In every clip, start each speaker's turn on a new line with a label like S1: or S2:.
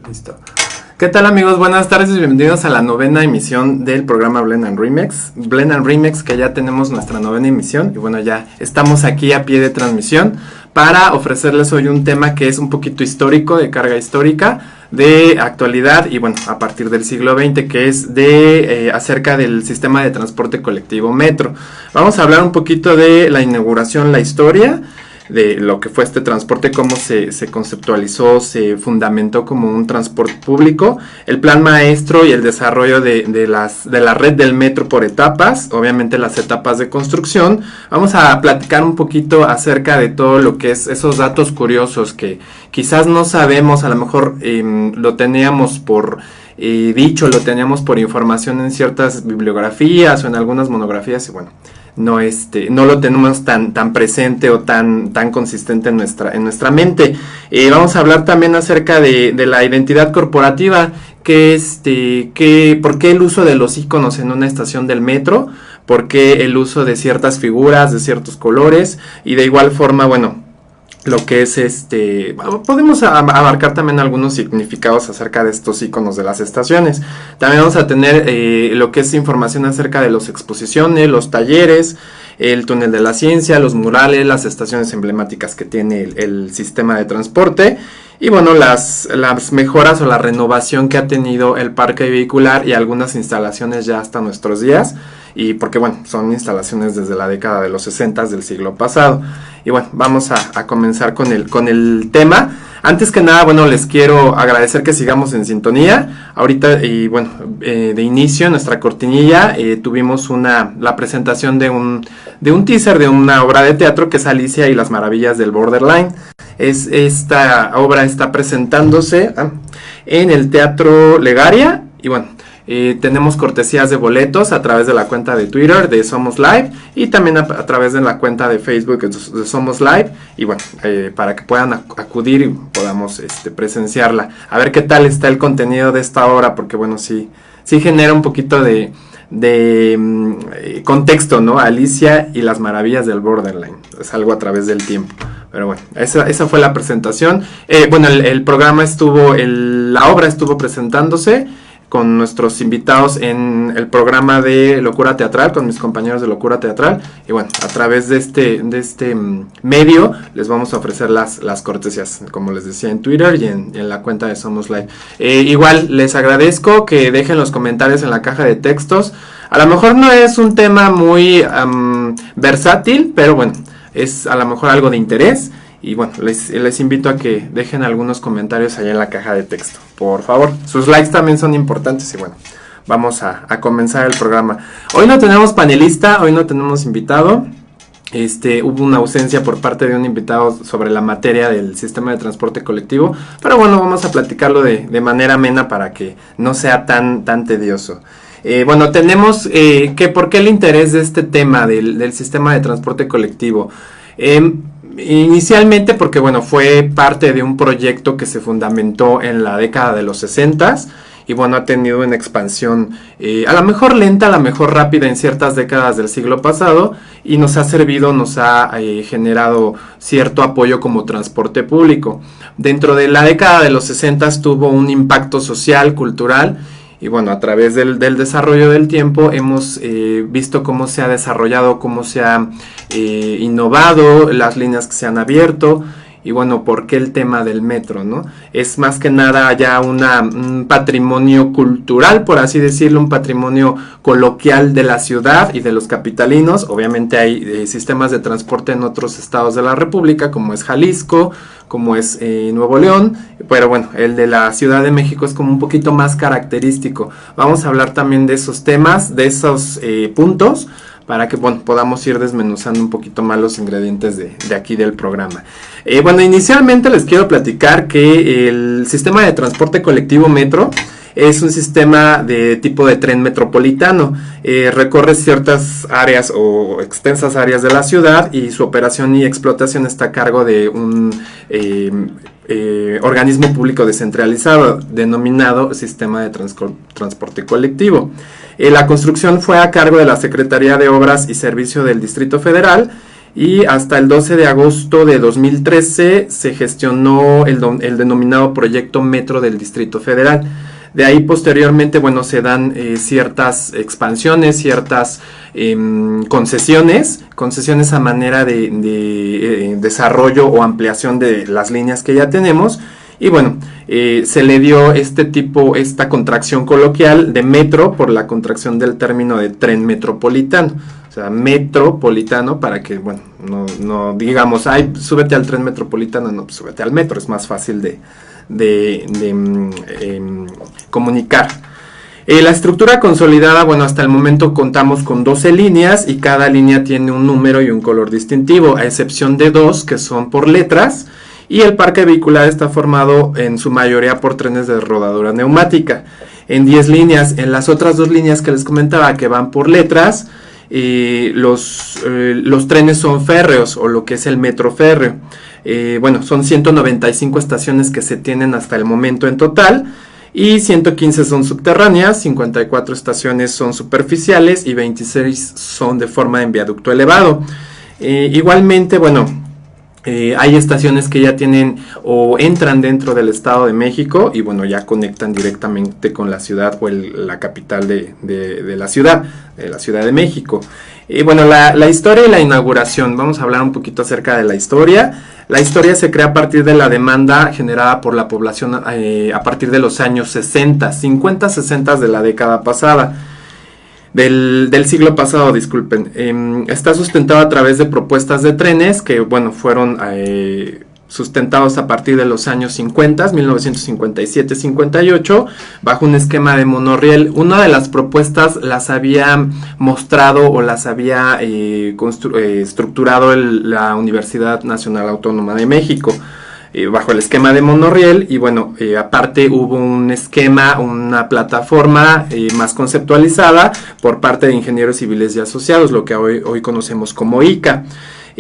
S1: Listo. ¿Qué tal, amigos? Buenas tardes y bienvenidos a la novena emisión del programa Blend and Remix. Blend and Remix, que ya tenemos nuestra novena emisión y bueno, ya estamos aquí a pie de transmisión para ofrecerles hoy un tema que es un poquito histórico, de carga histórica, de actualidad y bueno, a partir del siglo XX, que es de acerca del sistema de transporte colectivo metro. Vamos a hablar un poquito de la inauguración, la historia de lo que fue este transporte, cómo se conceptualizó, se fundamentó como un transporte público, el plan maestro y el desarrollo de la red del metro por etapas, obviamente las etapas de construcción. Vamos a platicar un poquito acerca de todo lo que es esos datos curiosos que quizás no sabemos, a lo mejor lo teníamos por dicho, lo teníamos por información en ciertas bibliografías o en algunas monografías y bueno, no lo tenemos tan presente o tan consistente en nuestra mente. Vamos a hablar también acerca de la identidad corporativa, por qué el uso de los iconos en una estación del metro, por qué el uso de ciertas figuras, de ciertos colores, y de igual forma, bueno, lo que es podemos abarcar también algunos significados acerca de estos iconos de las estaciones. También vamos a tener lo que es información acerca de las exposiciones, los talleres, el túnel de la ciencia, los murales, las estaciones emblemáticas que tiene el sistema de transporte. Y bueno, las mejoras o la renovación que ha tenido el parque vehicular y algunas instalaciones ya hasta nuestros días. Y porque bueno, son instalaciones desde la década de los 60 del siglo pasado. Y bueno, vamos a comenzar con el tema. Antes que nada, bueno, les quiero agradecer que sigamos en sintonía. Ahorita, y bueno, de inicio, en nuestra cortinilla, tuvimos la presentación de un teaser de una obra de teatro que es Alicia y las maravillas del Borderline. Esta obra está presentándose en el Teatro Legaria y bueno, tenemos cortesías de boletos a través de la cuenta de Twitter de Somos Live y también a través de la cuenta de Facebook de Somos Live y bueno, para que puedan acudir y podamos presenciarla. A ver qué tal está el contenido de esta obra, porque bueno, sí genera un poquito de contexto, ¿no? Alicia y las maravillas del Borderline, es algo a través del tiempo. Pero bueno, esa fue la presentación. Bueno, el programa la obra estuvo presentándose con nuestros invitados en el programa de Locura Teatral, con mis compañeros de Locura Teatral. Y bueno, a través de este medio les vamos a ofrecer las cortesías, como les decía, en Twitter y en la cuenta de Somos Live. Igual les agradezco que dejen los comentarios en la caja de textos. A lo mejor no es un tema muy versátil, pero bueno, es a lo mejor algo de interés. Y bueno, les invito a que dejen algunos comentarios allá en la caja de texto, por favor. Sus likes también son importantes y bueno, vamos a comenzar el programa. Hoy no tenemos panelista, hoy no tenemos invitado. Hubo una ausencia por parte de un invitado sobre la materia del sistema de transporte colectivo, pero bueno, vamos a platicarlo de manera amena para que no sea tan tedioso. Bueno, tenemos ¿por qué el interés de este tema del sistema de transporte colectivo? Inicialmente porque bueno, fue parte de un proyecto que se fundamentó en la década de los 60s y bueno, ha tenido una expansión a lo mejor lenta, a lo mejor rápida en ciertas décadas del siglo pasado y nos ha generado cierto apoyo como transporte público. Dentro de la década de los 60s tuvo un impacto social, cultural. Y bueno, a través del desarrollo del tiempo hemos visto cómo se ha desarrollado, cómo se ha innovado, las líneas que se han abierto. Y bueno, ¿por qué el tema del metro, no? Es más que nada ya un patrimonio cultural, por así decirlo, un patrimonio coloquial de la ciudad y de los capitalinos. Obviamente hay sistemas de transporte en otros estados de la República, como es Jalisco, como es Nuevo León, pero bueno, el de la Ciudad de México es como un poquito más característico. Vamos a hablar también de esos temas, de esos puntos, para que bueno, podamos ir desmenuzando un poquito más los ingredientes de aquí del programa. Bueno, inicialmente les quiero platicar que el sistema de transporte colectivo metro es un sistema de tipo de tren metropolitano. Recorre ciertas áreas o extensas áreas de la ciudad y su operación y explotación está a cargo de un organismo público descentralizado denominado Sistema de Transporte Colectivo. La construcción fue a cargo de la Secretaría de Obras y Servicio del Distrito Federal y hasta el 12 de agosto de 2013 se gestionó el denominado Proyecto Metro del Distrito Federal. De ahí posteriormente, bueno, se dan ciertas expansiones, ciertas concesiones a manera de desarrollo o ampliación de las líneas que ya tenemos. Y bueno, se le dio esta contracción coloquial de metro por la contracción del término de tren metropolitano. O sea, metropolitano para que, bueno, no digamos, ay, súbete al tren metropolitano, no, pues súbete al metro, es más fácil de comunicar. La estructura consolidada, bueno, hasta el momento contamos con 12 líneas y cada línea tiene un número y un color distintivo, a excepción de 2 que son por letras, y el parque vehicular está formado en su mayoría por trenes de rodadura neumática. En 10 líneas, en las otras 2 líneas que les comentaba que van por letras, los trenes son férreos o lo que es el metro férreo. Bueno, son 195 estaciones que se tienen hasta el momento en total, y 115 son subterráneas, 54 estaciones son superficiales y 26 son de forma en viaducto elevado. Igualmente, bueno, hay estaciones que ya tienen o entran dentro del Estado de México y bueno, ya conectan directamente con la ciudad o la capital de la ciudad de México. Y bueno, la historia y la inauguración, vamos a hablar un poquito acerca de la historia. La historia se crea a partir de la demanda generada por la población a partir de los años 50, 60 de la década pasada. Del siglo pasado, disculpen. Está sustentado a través de propuestas de trenes que, bueno, fueron sustentados a partir de los años 50, 1957-58, bajo un esquema de monorriel. Una de las propuestas las había mostrado o las había estructurado la Universidad Nacional Autónoma de México, bajo el esquema de monorriel, y bueno, aparte hubo un esquema, una plataforma más conceptualizada por parte de ingenieros civiles y asociados, lo que hoy conocemos como ICA.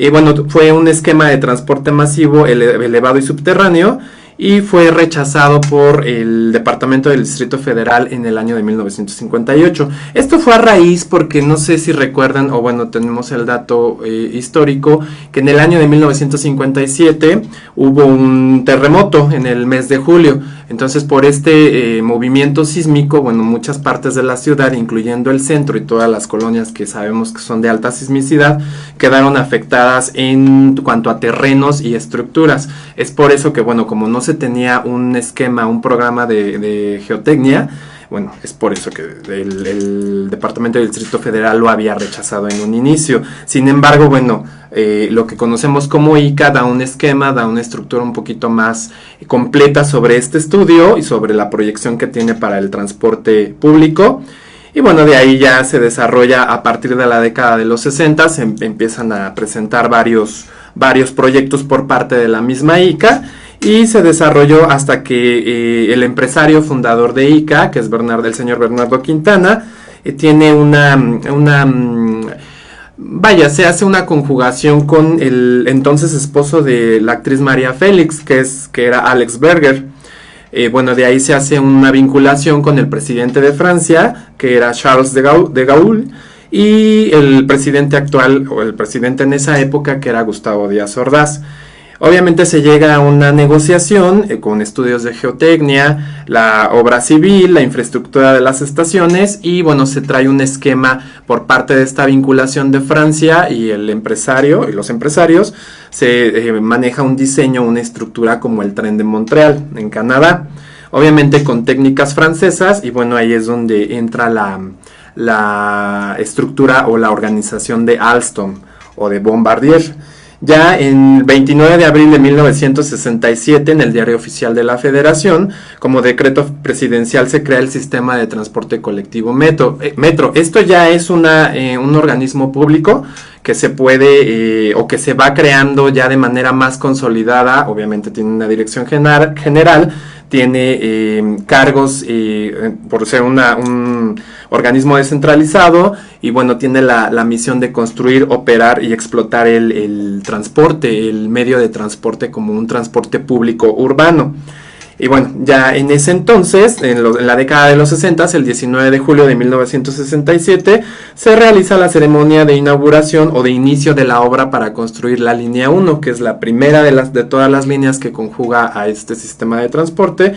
S1: Bueno, fue un esquema de transporte masivo elevado y subterráneo, y fue rechazado por el Departamento del Distrito Federal en el año de 1958. Esto fue a raíz porque no sé si recuerdan, o bueno, tenemos el dato histórico, que en el año de 1957 hubo un terremoto en el mes de julio. Entonces, por este movimiento sísmico, bueno, muchas partes de la ciudad, incluyendo el centro y todas las colonias que sabemos que son de alta sismicidad, quedaron afectadas en cuanto a terrenos y estructuras. Es por eso que, bueno, como no se tenía un esquema, un programa de geotecnia, bueno, es por eso que el Departamento del Distrito Federal lo había rechazado en un inicio. Sin embargo, bueno, lo que conocemos como ICA da un esquema, da una estructura un poquito más completa sobre este estudio y sobre la proyección que tiene para el transporte público. Y bueno, de ahí ya se desarrolla a partir de la década de los 60, se empiezan a presentar varios proyectos por parte de la misma ICA, y se desarrolló hasta que el empresario fundador de ICA, que es el señor Bernardo Quintana, tiene se hace una conjugación con el entonces esposo de la actriz María Félix, que era Alex Berger. Bueno, de ahí se hace una vinculación con el presidente de Francia, que era Charles de Gaulle, y el presidente actual, o el presidente en esa época, que era Gustavo Díaz Ordaz. Obviamente se llega a una negociación con estudios de geotecnia, la obra civil, la infraestructura de las estaciones, y bueno, se trae un esquema por parte de esta vinculación de Francia y el empresario y los empresarios. Se maneja un diseño, una estructura como el tren de Montreal en Canadá, obviamente con técnicas francesas, y bueno, ahí es donde entra la estructura o la organización de Alstom o de Bombardier. Ya en 29 de abril de 1967, en el Diario Oficial de la Federación, como decreto presidencial, se crea el sistema de transporte colectivo Metro. Esto ya es un organismo público que se puede o que se va creando ya de manera más consolidada. Obviamente tiene una dirección general, tiene cargos por ser un organismo descentralizado, y bueno, tiene la misión de construir, operar y explotar el transporte, el medio de transporte como un transporte público urbano. Y bueno, ya en ese entonces, en la década de los 60, el 19 de julio de 1967, se realiza la ceremonia de inauguración o de inicio de la obra para construir la línea 1, que es la primera de todas las líneas que conjuga a este sistema de transporte,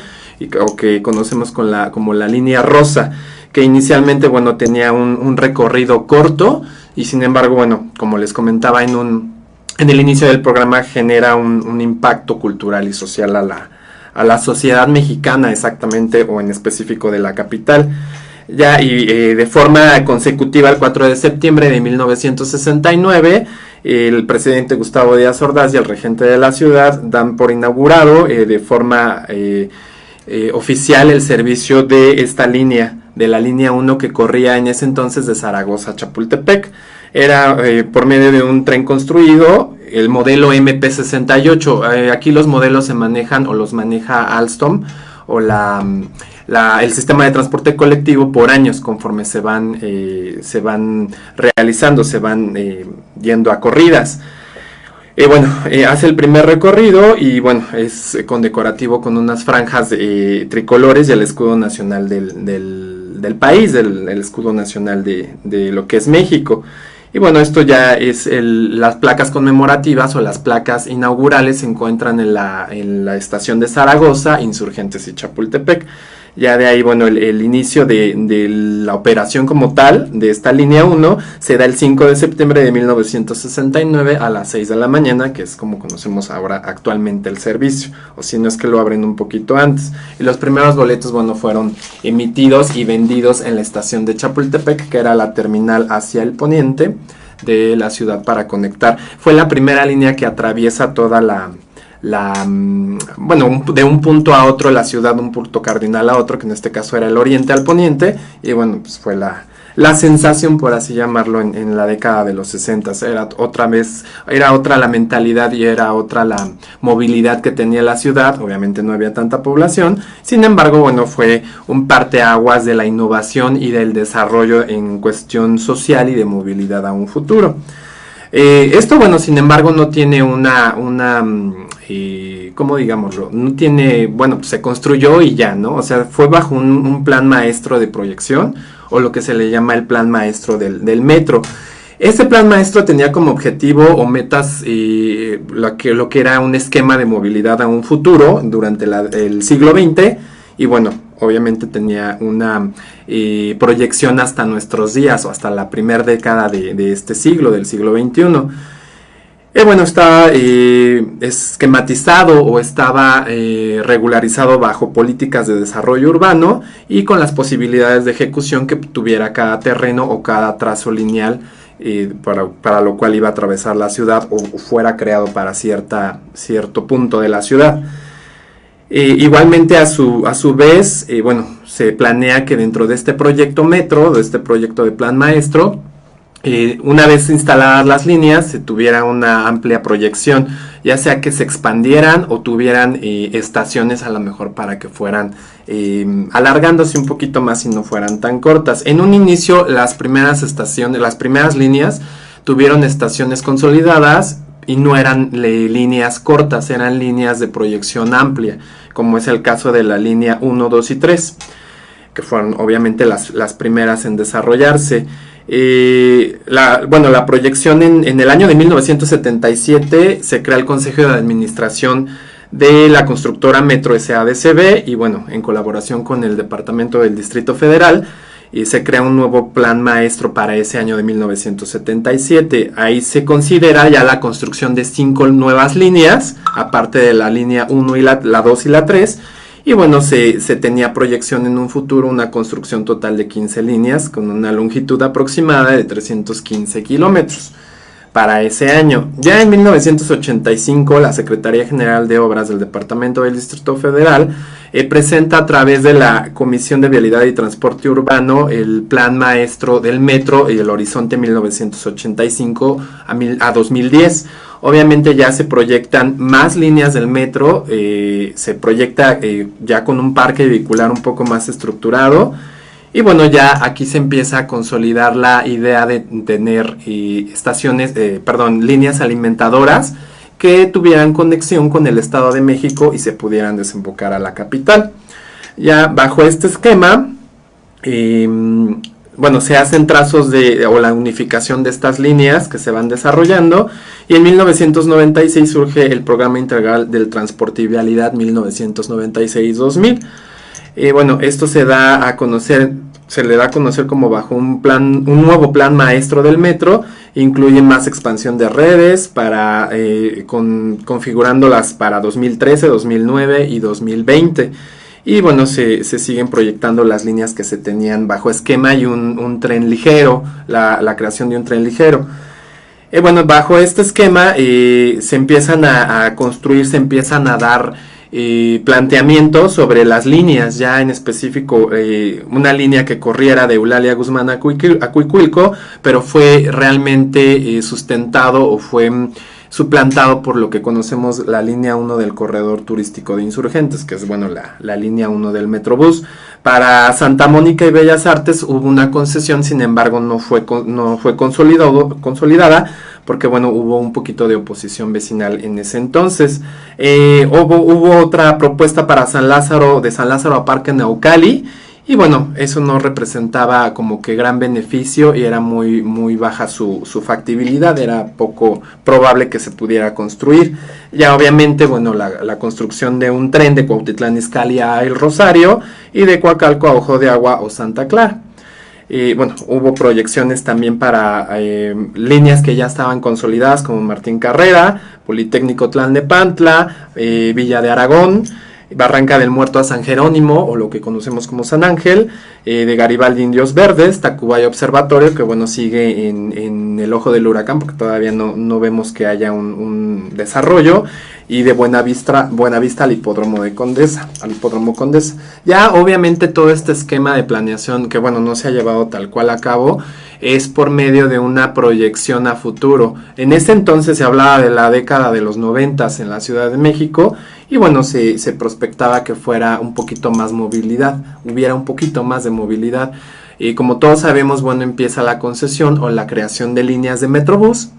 S1: o que conocemos como la línea rosa, que inicialmente, bueno, tenía un recorrido corto, y sin embargo, bueno, como les comentaba en el inicio del programa, genera un impacto cultural y social a la sociedad mexicana, exactamente, o en específico de la capital. Ya, y de forma consecutiva, el 4 de septiembre de 1969, el presidente Gustavo Díaz Ordaz y el regente de la ciudad dan por inaugurado de forma oficial el servicio de esta línea, de la línea 1, que corría en ese entonces de Zaragoza a Chapultepec. Era por medio de un tren construido, el modelo MP68. Aquí los modelos se manejan, o los maneja Alstom, o el sistema de transporte colectivo, por años, conforme se van realizando, se van yendo a corridas. Hace el primer recorrido y bueno, es condecorativo con unas franjas tricolores y el escudo nacional del país, el escudo nacional de lo que es México. Y bueno, esto ya es las placas conmemorativas o las placas inaugurales se encuentran en la estación de Zaragoza, Insurgentes y Chapultepec. Ya de ahí, bueno, el inicio de la operación como tal de esta línea 1 se da el 5 de septiembre de 1969 a las 6 de la mañana, que es como conocemos ahora actualmente el servicio, o si no es que lo abren un poquito antes. Y los primeros boletos, bueno, fueron emitidos y vendidos en la estación de Chapultepec, que era la terminal hacia el poniente de la ciudad para conectar. Fue la primera línea que atraviesa toda de un punto a otro la ciudad, un punto cardinal a otro, que en este caso era el oriente al poniente, y bueno, pues fue la sensación, por así llamarlo, en la década de los 60. Era otra la mentalidad y era otra la movilidad que tenía la ciudad. Obviamente no había tanta población, sin embargo, bueno, fue un parteaguas de la innovación y del desarrollo en cuestión social y de movilidad a un futuro. Esto, bueno, sin embargo, no tiene ¿cómo digámoslo? No tiene, bueno, pues se construyó y ya, ¿no? O sea, fue bajo un plan maestro de proyección, o lo que se le llama el plan maestro del metro. Este plan maestro tenía como objetivo o metas lo que era un esquema de movilidad a un futuro durante el siglo XX, y bueno, obviamente tenía una proyección hasta nuestros días, o hasta la primera década de este siglo, del siglo XXI. Bueno, estaba esquematizado o estaba regularizado bajo políticas de desarrollo urbano y con las posibilidades de ejecución que tuviera cada terreno o cada trazo lineal para lo cual iba a atravesar la ciudad o fuera creado para cierto punto de la ciudad. Igualmente a su vez, bueno, se planea que dentro de este proyecto metro, de este proyecto de plan maestro, una vez instaladas las líneas, se tuviera una amplia proyección, ya sea que se expandieran o tuvieran estaciones a lo mejor para que fueran alargándose un poquito más y no fueran tan cortas. En un inicio, las primeras líneas tuvieron estaciones consolidadas y no eran líneas cortas, eran líneas de proyección amplia, como es el caso de la línea 1, 2 y 3, que fueron obviamente las primeras en desarrollarse. La proyección en el año de 1977 se crea el Consejo de Administración de la constructora Metro SADCB y bueno, en colaboración con el Departamento del Distrito Federal, se crea un nuevo plan maestro para ese año de 1977. Ahí se considera ya la construcción de 5 nuevas líneas, aparte de la línea 1 y la 2 y la 3. Y bueno, se tenía proyección en un futuro una construcción total de 15 líneas con una longitud aproximada de 315 kilómetros para ese año. Ya en 1985, la Secretaría General de Obras del Departamento del Distrito Federal presenta a través de la Comisión de Vialidad y Transporte Urbano el Plan Maestro del Metro y el Horizonte 1985 a 2010. Obviamente ya se proyectan más líneas del metro, se proyecta ya con un parque vehicular un poco más estructurado. Y bueno, ya aquí se empieza a consolidar la idea de tener líneas alimentadoras que tuvieran conexión con el Estado de México y se pudieran desembocar a la capital. Ya bajo este esquema, bueno, se hacen trazos o la unificación de estas líneas que se van desarrollando, y en 1996 surge el Programa Integral del Transporte y Vialidad 1996-2000. Bueno, esto se da a conocer, se le da a conocer como bajo un nuevo plan maestro del metro. Incluye más expansión de redes para configurándolas para 2013, 2009 y 2020. Y bueno, se siguen proyectando las líneas que se tenían bajo esquema y un tren ligero, la creación de un tren ligero. Bueno, bajo este esquema se empiezan a construir, se empiezan a dar planteamientos sobre las líneas, ya en específico una línea que corriera de Eulalia Guzmán a Cuicuilco, pero fue realmente sustentado o fue suplantado por lo que conocemos la línea 1 del corredor turístico de Insurgentes, que es bueno la línea 1 del Metrobús. Para Santa Mónica y Bellas Artes hubo una concesión, sin embargo no fue consolidada, porque bueno, hubo un poquito de oposición vecinal en ese entonces. Hubo otra propuesta para San Lázaro, de San Lázaro a Parque Naucali, y bueno, eso no representaba como que gran beneficio y era muy baja su factibilidad, era poco probable que se pudiera construir. Ya obviamente, bueno, la construcción de un tren de Cuautitlán Izcalli a El Rosario y de Coacalco a Ojo de Agua o Santa Clara. Bueno, hubo proyecciones también para líneas que ya estaban consolidadas como Martín Carrera, Politécnico Tlalnepantla, Villa de Aragón, Barranca del Muerto a San Jerónimo, o lo que conocemos como San Ángel, de Garibaldi Indios Verdes, Tacubaya Observatorio, que bueno, sigue en el ojo del huracán, porque todavía no vemos que haya un desarrollo, y de Buenavista al Hipódromo de Condesa, al Hipódromo Condesa. Ya obviamente todo este esquema de planeación, que bueno, no se ha llevado tal cual a cabo, es por medio de una proyección a futuro. En ese entonces se hablaba de la década de los 90 en la Ciudad de México, y bueno, se prospectaba que fuera un poquito más movilidad, hubiera un poquito más de movilidad. Y como todos sabemos, bueno, empieza la concesión o la creación de líneas de Metrobús,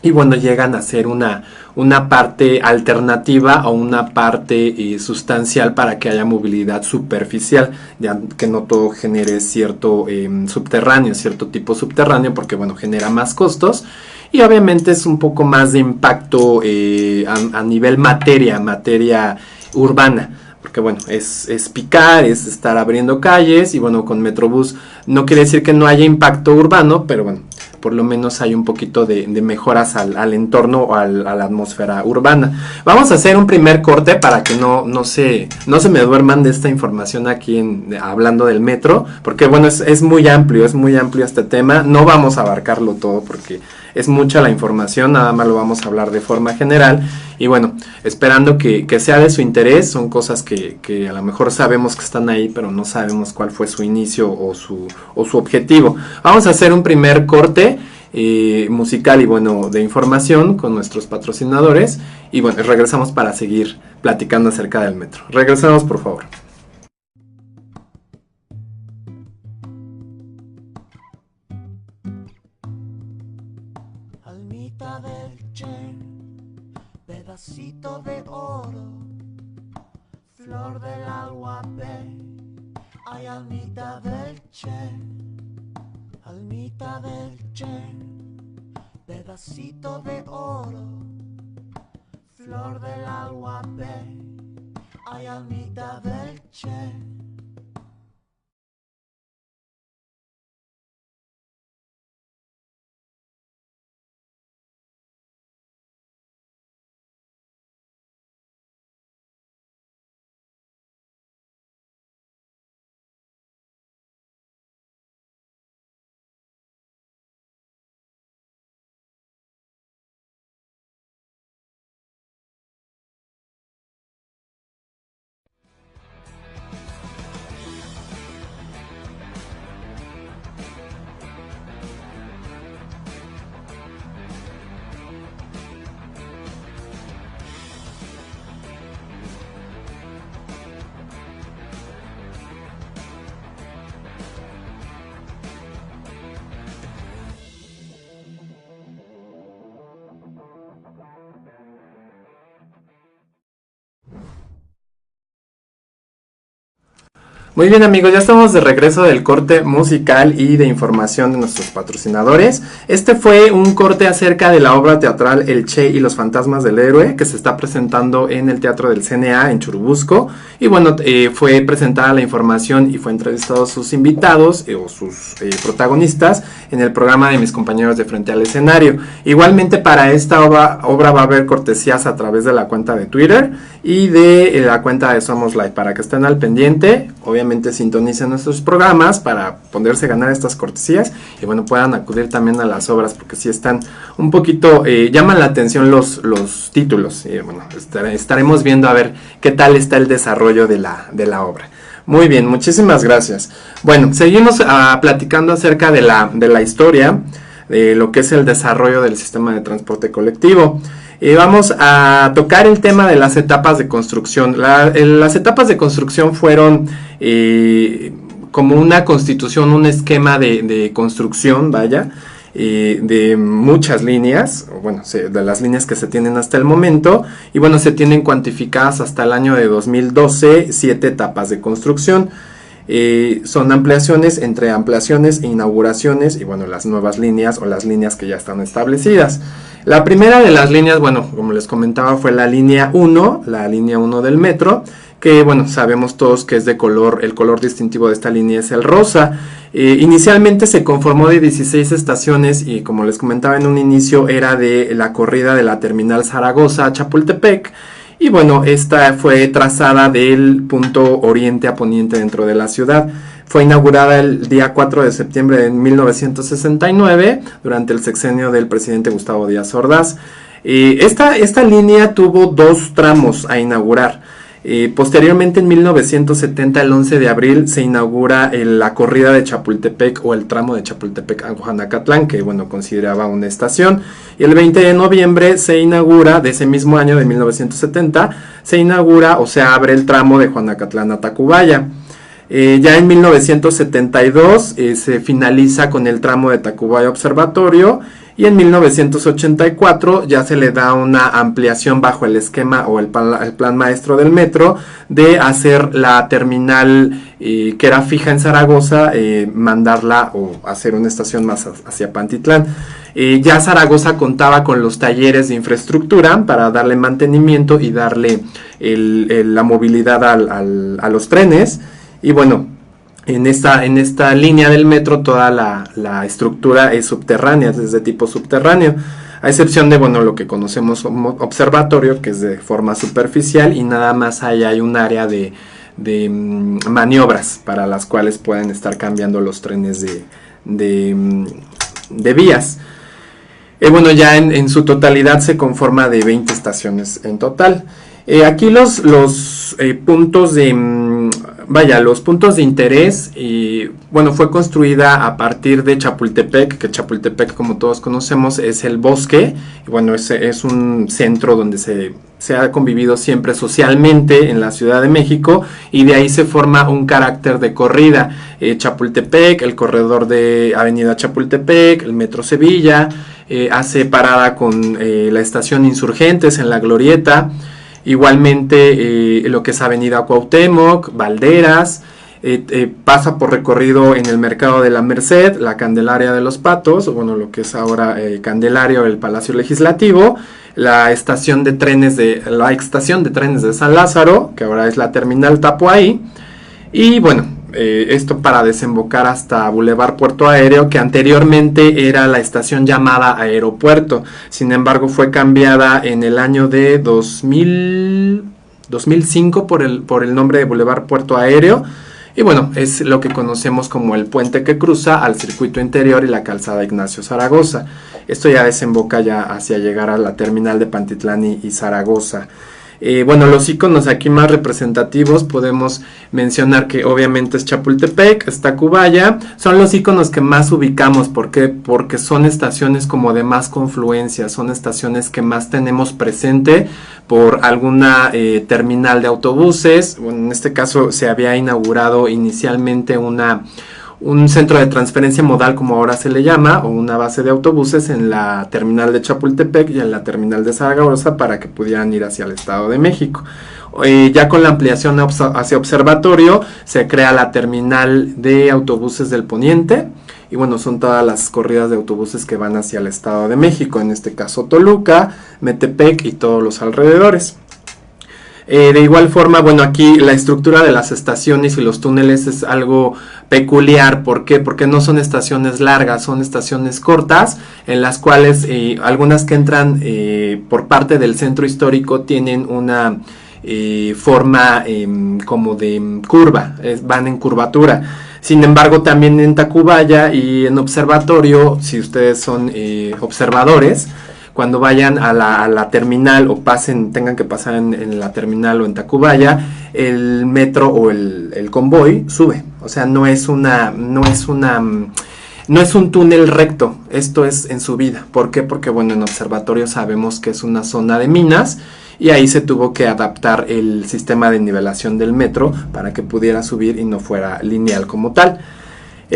S1: y bueno, llegan a ser una parte alternativa o una parte sustancial para que haya movilidad superficial, ya que no todo genere cierto subterráneo, cierto tipo subterráneo, porque bueno, genera más costos. Y obviamente es un poco más de impacto a nivel materia urbana, porque bueno, es picar, es estar abriendo calles, y bueno, con Metrobús no quiere decir que no haya impacto urbano, pero bueno, por lo menos hay un poquito de mejoras al entorno o a la atmósfera urbana. Vamos a hacer un primer corte para que no se me duerman de esta información aquí hablando del metro, porque bueno, es muy amplio este tema. No vamos a abarcarlo todo porque es mucha la información, nada más lo vamos a hablar de forma general. Y bueno, esperando que sea de su interés. Son cosas que a lo mejor sabemos que están ahí, pero no sabemos cuál fue su inicio o su objetivo. Vamos a hacer un primer corte musical y bueno, de información con nuestros patrocinadores. Y bueno, regresamos para seguir platicando acerca del metro. Regresamos, por favor.
S2: Almita del Che, pedacito de oro, flor del aguape. Ay, almita del Che, almita del Che, pedacito de oro, flor del aguape. Ay, almita del Che.
S1: Muy bien, amigos, ya estamos de regreso del corte musical y de información de nuestros patrocinadores. Este fue un corte acerca de la obra teatral El Che y los fantasmas del héroe, que se está presentando en el Teatro del CNA en Churubusco. Y bueno, fue presentada la información y fue entrevistados sus invitados o sus protagonistas en el programa de mis compañeros de Frente al Escenario. Igualmente para esta obra va a haber cortesías a través de la cuenta de Twitter y de la cuenta de Somos Live, para que estén al pendiente. Obviamente sintonicen nuestros programas para poderse ganar estas cortesías y bueno, puedan acudir también a las obras, porque sí están un poquito, llaman la atención los títulos. Y bueno, estaremos viendo a ver qué tal está el desarrollo de la obra. Muy bien, muchísimas gracias. Bueno, seguimos platicando acerca de la historia, de lo que es el desarrollo del sistema de transporte colectivo. Vamos a tocar el tema de las etapas de construcción. Las etapas de construcción fueron como una constitución, un esquema de construcción, vaya, de muchas líneas, bueno, de las líneas que se tienen hasta el momento, y bueno, se tienen cuantificadas hasta el año de 2012, 7 etapas de construcción. Son ampliaciones, entre ampliaciones e inauguraciones, y bueno, las nuevas líneas o las líneas que ya están establecidas. La primera de las líneas, bueno, como les comentaba, fue la línea 1, la línea 1 del metro, que bueno, sabemos todos que es de color, el color distintivo de esta línea es el rosa. Inicialmente se conformó de 16 estaciones y como les comentaba en un inicio era de la corrida de la terminal Zaragoza a Chapultepec. Y bueno, esta fue trazada del punto oriente a poniente dentro de la ciudad. Fue inaugurada el día 4 de septiembre de 1969 durante el sexenio del presidente Gustavo Díaz Ordaz. Esta línea tuvo 2 tramos a inaugurar. Posteriormente, en 1970, el 11 de abril, se inaugura la corrida de Chapultepec o el tramo de Chapultepec a Juanacatlán, que bueno, consideraba una estación. Y el 20 de noviembre se inaugura, de ese mismo año de 1970, se inaugura o se abre el tramo de Juanacatlán a Tacubaya. Ya en 1972 se finaliza con el tramo de Tacubaya Observatorio. Y en 1984 ya se le da una ampliación bajo el esquema o el plan maestro del metro de hacer la terminal que era fija en Zaragoza, mandarla o hacer una estación más hacia Pantitlán. Ya Zaragoza contaba con los talleres de infraestructura para darle mantenimiento y darle la movilidad a los trenes. Y bueno, en esta línea del metro toda la estructura es subterránea, es de tipo subterráneo, a excepción de bueno, lo que conocemos como observatorio, que es de forma superficial, y nada más hay un área de maniobras para las cuales pueden estar cambiando los trenes de vías. Bueno, ya en su totalidad se conforma de 20 estaciones en total. Aquí los puntos los puntos de interés, bueno, fue construida a partir de Chapultepec, que Chapultepec, como todos conocemos, es el bosque, y bueno, es un centro donde se ha convivido siempre socialmente en la Ciudad de México, y de ahí se forma un carácter de corrida. Chapultepec, el corredor de Avenida Chapultepec, el Metro Sevilla, hace parada con la estación Insurgentes en la Glorieta. Igualmente lo que es Avenida Cuauhtémoc, Valderas, pasa por recorrido en el Mercado de la Merced, la Candelaria de los Patos, bueno, lo que es ahora Candelario, el Palacio Legislativo, la estación de trenes de San Lázaro, que ahora es la terminal Tapuahí, y bueno, esto para desembocar hasta Boulevard Puerto Aéreo, que anteriormente era la estación llamada Aeropuerto. Sin embargo, fue cambiada en el año de 2005 por el nombre de Boulevard Puerto Aéreo. Y bueno, es lo que conocemos como el puente que cruza al circuito interior y la calzada Ignacio Zaragoza. Esto ya desemboca ya hacia llegar a la terminal de Pantitlán y Zaragoza. Bueno, los iconos aquí más representativos podemos mencionar que obviamente es Chapultepec, es Tacubaya, son los iconos que más ubicamos. ¿Por qué? Porque son estaciones como de más confluencia, son estaciones que más tenemos presente por alguna terminal de autobuses. Bueno, en este caso se había inaugurado inicialmente una un centro de transferencia modal, como ahora se le llama, o una base de autobuses en la terminal de Chapultepec y en la terminal de Zaragoza para que pudieran ir hacia el Estado de México. Ya con la ampliación hacia Observatorio se crea la terminal de autobuses del Poniente, y bueno, son todas las corridas de autobuses que van hacia el Estado de México, en este caso Toluca, Metepec y todos los alrededores. De igual forma, bueno, aquí la estructura de las estaciones y los túneles es algo peculiar. ¿Por qué? Porque no son estaciones largas, son estaciones cortas, en las cuales algunas que entran por parte del centro histórico tienen una forma como de curva, van en curvatura. Sin embargo, también en Tacubaya y en Observatorio, si ustedes son observadores, cuando vayan a la terminal o tengan que pasar en la terminal o en Tacubaya, el metro o el convoy sube. O sea, no es un túnel recto, esto es en subida. ¿Por qué? Porque bueno, en Observatorio sabemos que es una zona de minas y ahí se tuvo que adaptar el sistema de nivelación del metro para que pudiera subir y no fuera lineal como tal.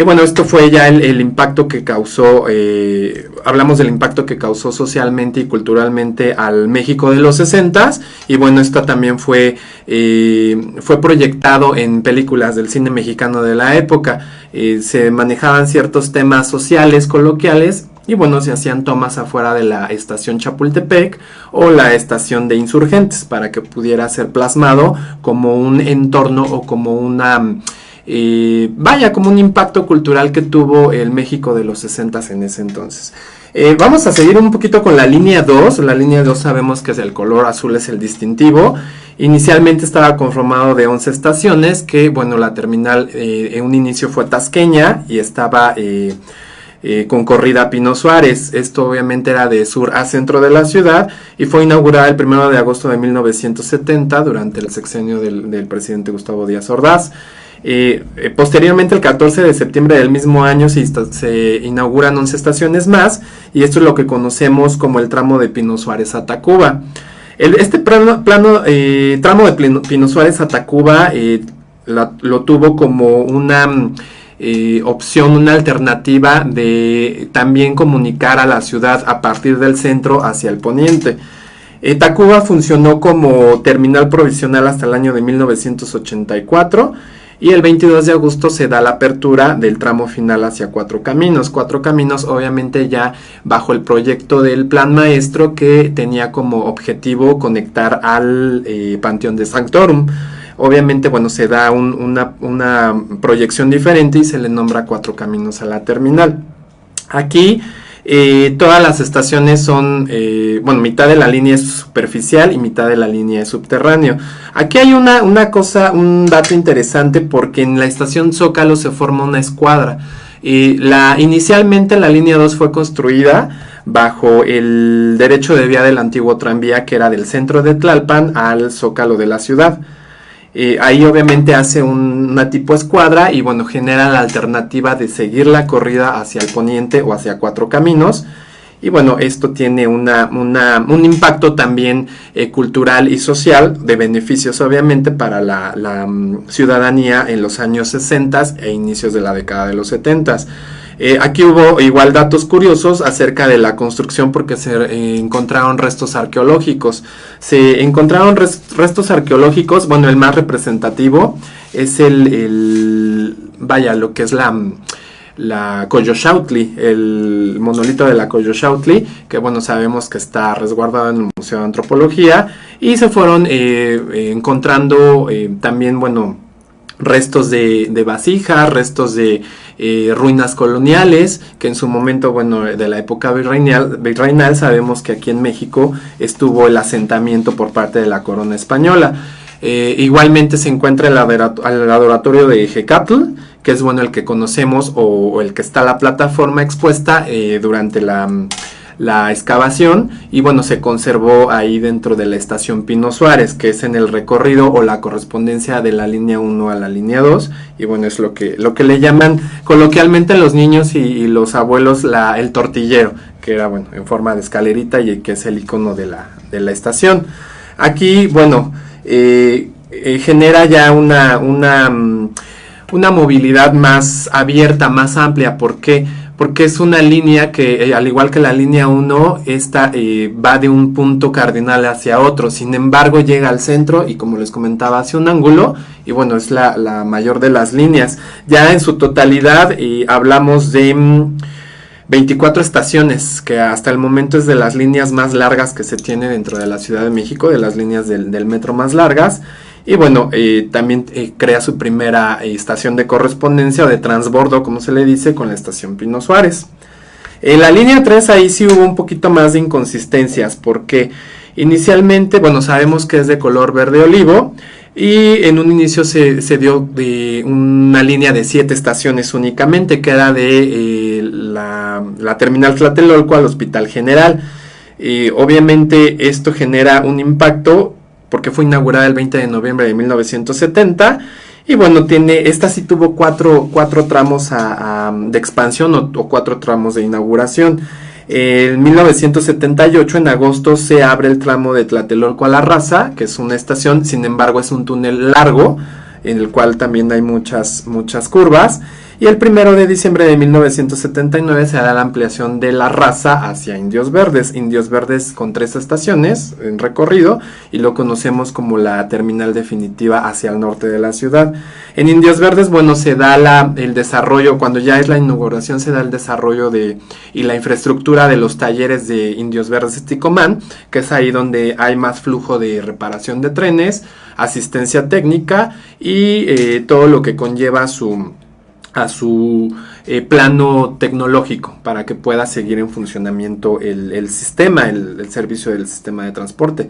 S1: Bueno, esto fue ya el impacto que causó, hablamos del impacto que causó socialmente y culturalmente al México de los 60s, y bueno, esto también fue proyectado en películas del cine mexicano de la época. Se manejaban ciertos temas sociales, coloquiales, y bueno, se hacían tomas afuera de la estación Chapultepec o la estación de Insurgentes para que pudiera ser plasmado como un entorno o como una... como un impacto cultural que tuvo el México de los 60s en ese entonces. Vamos a seguir un poquito con la línea 2. La línea 2 sabemos que el color azul es el distintivo. Inicialmente estaba conformado de 11 estaciones, que bueno, la terminal en un inicio fue tasqueña y estaba con corrida Pino Suárez. Esto obviamente era de sur a centro de la ciudad y fue inaugurada el 1 de agosto de 1970 durante el sexenio del presidente Gustavo Díaz Ordaz. Posteriormente, el 14 de septiembre del mismo año se inauguran 11 estaciones más, y esto es lo que conocemos como el tramo de Pino Suárez a Tacuba. Este tramo de Pino Suárez a Tacuba lo tuvo como una opción, una alternativa de también comunicar a la ciudad a partir del centro hacia el poniente. Tacuba funcionó como terminal provisional hasta el año de 1984. Y el 22 de agosto se da la apertura del tramo final hacia Cuatro Caminos. Cuatro Caminos obviamente ya bajo el proyecto del Plan Maestro, que tenía como objetivo conectar al Panteón de Sanctorum. Obviamente, bueno, se da una proyección diferente y se le nombra Cuatro Caminos a la terminal. Aquí todas las estaciones son, mitad de la línea es superficial y mitad de la línea es subterráneo. Aquí hay un dato interesante, porque en la estación Zócalo se forma una escuadra. Inicialmente la línea 2 fue construida bajo el derecho de vía del antiguo tranvía, que era del centro de Tlalpan al Zócalo de la ciudad. Ahí obviamente hace una tipo escuadra y bueno, genera la alternativa de seguir la corrida hacia el poniente o hacia Cuatro Caminos. Y bueno, esto tiene un impacto también cultural y social, de beneficios obviamente para la ciudadanía en los años 60 e inicios de la década de los 70. Aquí hubo igual datos curiosos acerca de la construcción, porque se encontraron restos arqueológicos. Se encontraron restos arqueológicos, bueno, el más representativo es lo que es la Coyolxauhhtli, el monolito de la Coyolxauhhtli, que bueno, sabemos que está resguardado en el Museo de Antropología, y se fueron encontrando también, bueno, restos de vasijas, restos de ruinas coloniales, que en su momento, bueno, de la época virreinal, sabemos que aquí en México estuvo el asentamiento por parte de la corona española. Igualmente se encuentra el adoratorio de Ejecatl, que es bueno el que conocemos o el que está la plataforma expuesta durante la excavación, y bueno, se conservó ahí dentro de la estación Pino Suárez, que es en el recorrido o la correspondencia de la línea 1 a la línea 2, y bueno, es lo que le llaman coloquialmente los niños y los abuelos el tortillero, que era bueno en forma de escalerita y que es el icono de la estación. Aquí, bueno, genera ya una movilidad más abierta, más amplia. ¿Por qué? Porque es una línea que, al igual que la línea 1, esta va de un punto cardinal hacia otro. Sin embargo, llega al centro y, como les comentaba, hacia un ángulo. Y bueno, es la mayor de las líneas. Ya en su totalidad hablamos de 24 estaciones, que hasta el momento es de las líneas más largas que se tiene dentro de la Ciudad de México, de las líneas del metro más largas. Y bueno, también crea su primera estación de correspondencia o de transbordo, como se le dice, con la estación Pino Suárez. En la línea 3 ahí sí hubo un poquito más de inconsistencias, porque inicialmente, bueno, sabemos que es de color verde olivo, y en un inicio se dio de una línea de 7 estaciones únicamente, que era de la terminal Tlatelolco al Hospital General. Obviamente esto genera un impacto, porque fue inaugurada el 20 de noviembre de 1970, y bueno, esta sí tuvo cuatro tramos de expansión o 4 tramos de inauguración. En 1978, en agosto, se abre el tramo de Tlatelolco a La Raza, que es una estación, sin embargo es un túnel largo, en el cual también hay muchas curvas. Y el 1 de diciembre de 1979 se da la ampliación de La Raza hacia Indios Verdes. Indios Verdes con 3 estaciones en recorrido, y lo conocemos como la terminal definitiva hacia el norte de la ciudad. En Indios Verdes, bueno, se da el desarrollo, cuando ya es la inauguración, se da el desarrollo y la infraestructura de los talleres de Indios Verdes Ticomán, que es ahí donde hay más flujo de reparación de trenes, asistencia técnica y todo lo que conlleva a su plano tecnológico, para que pueda seguir en funcionamiento el sistema, el servicio del sistema de transporte.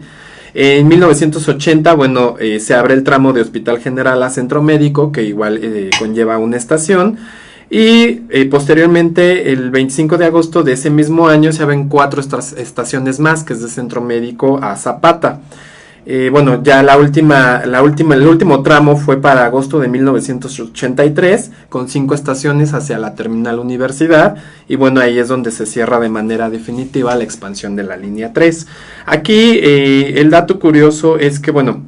S1: En 1980, bueno, se abre el tramo de Hospital General a Centro Médico, que igual conlleva una estación. Y posteriormente, el 25 de agosto de ese mismo año, se abren 4 estaciones más, que es de Centro Médico a Zapata. Bueno, ya el último tramo fue para agosto de 1983, con 5 estaciones hacia la terminal Universidad, y bueno, ahí es donde se cierra de manera definitiva la expansión de la línea 3. Aquí el dato curioso es que, bueno,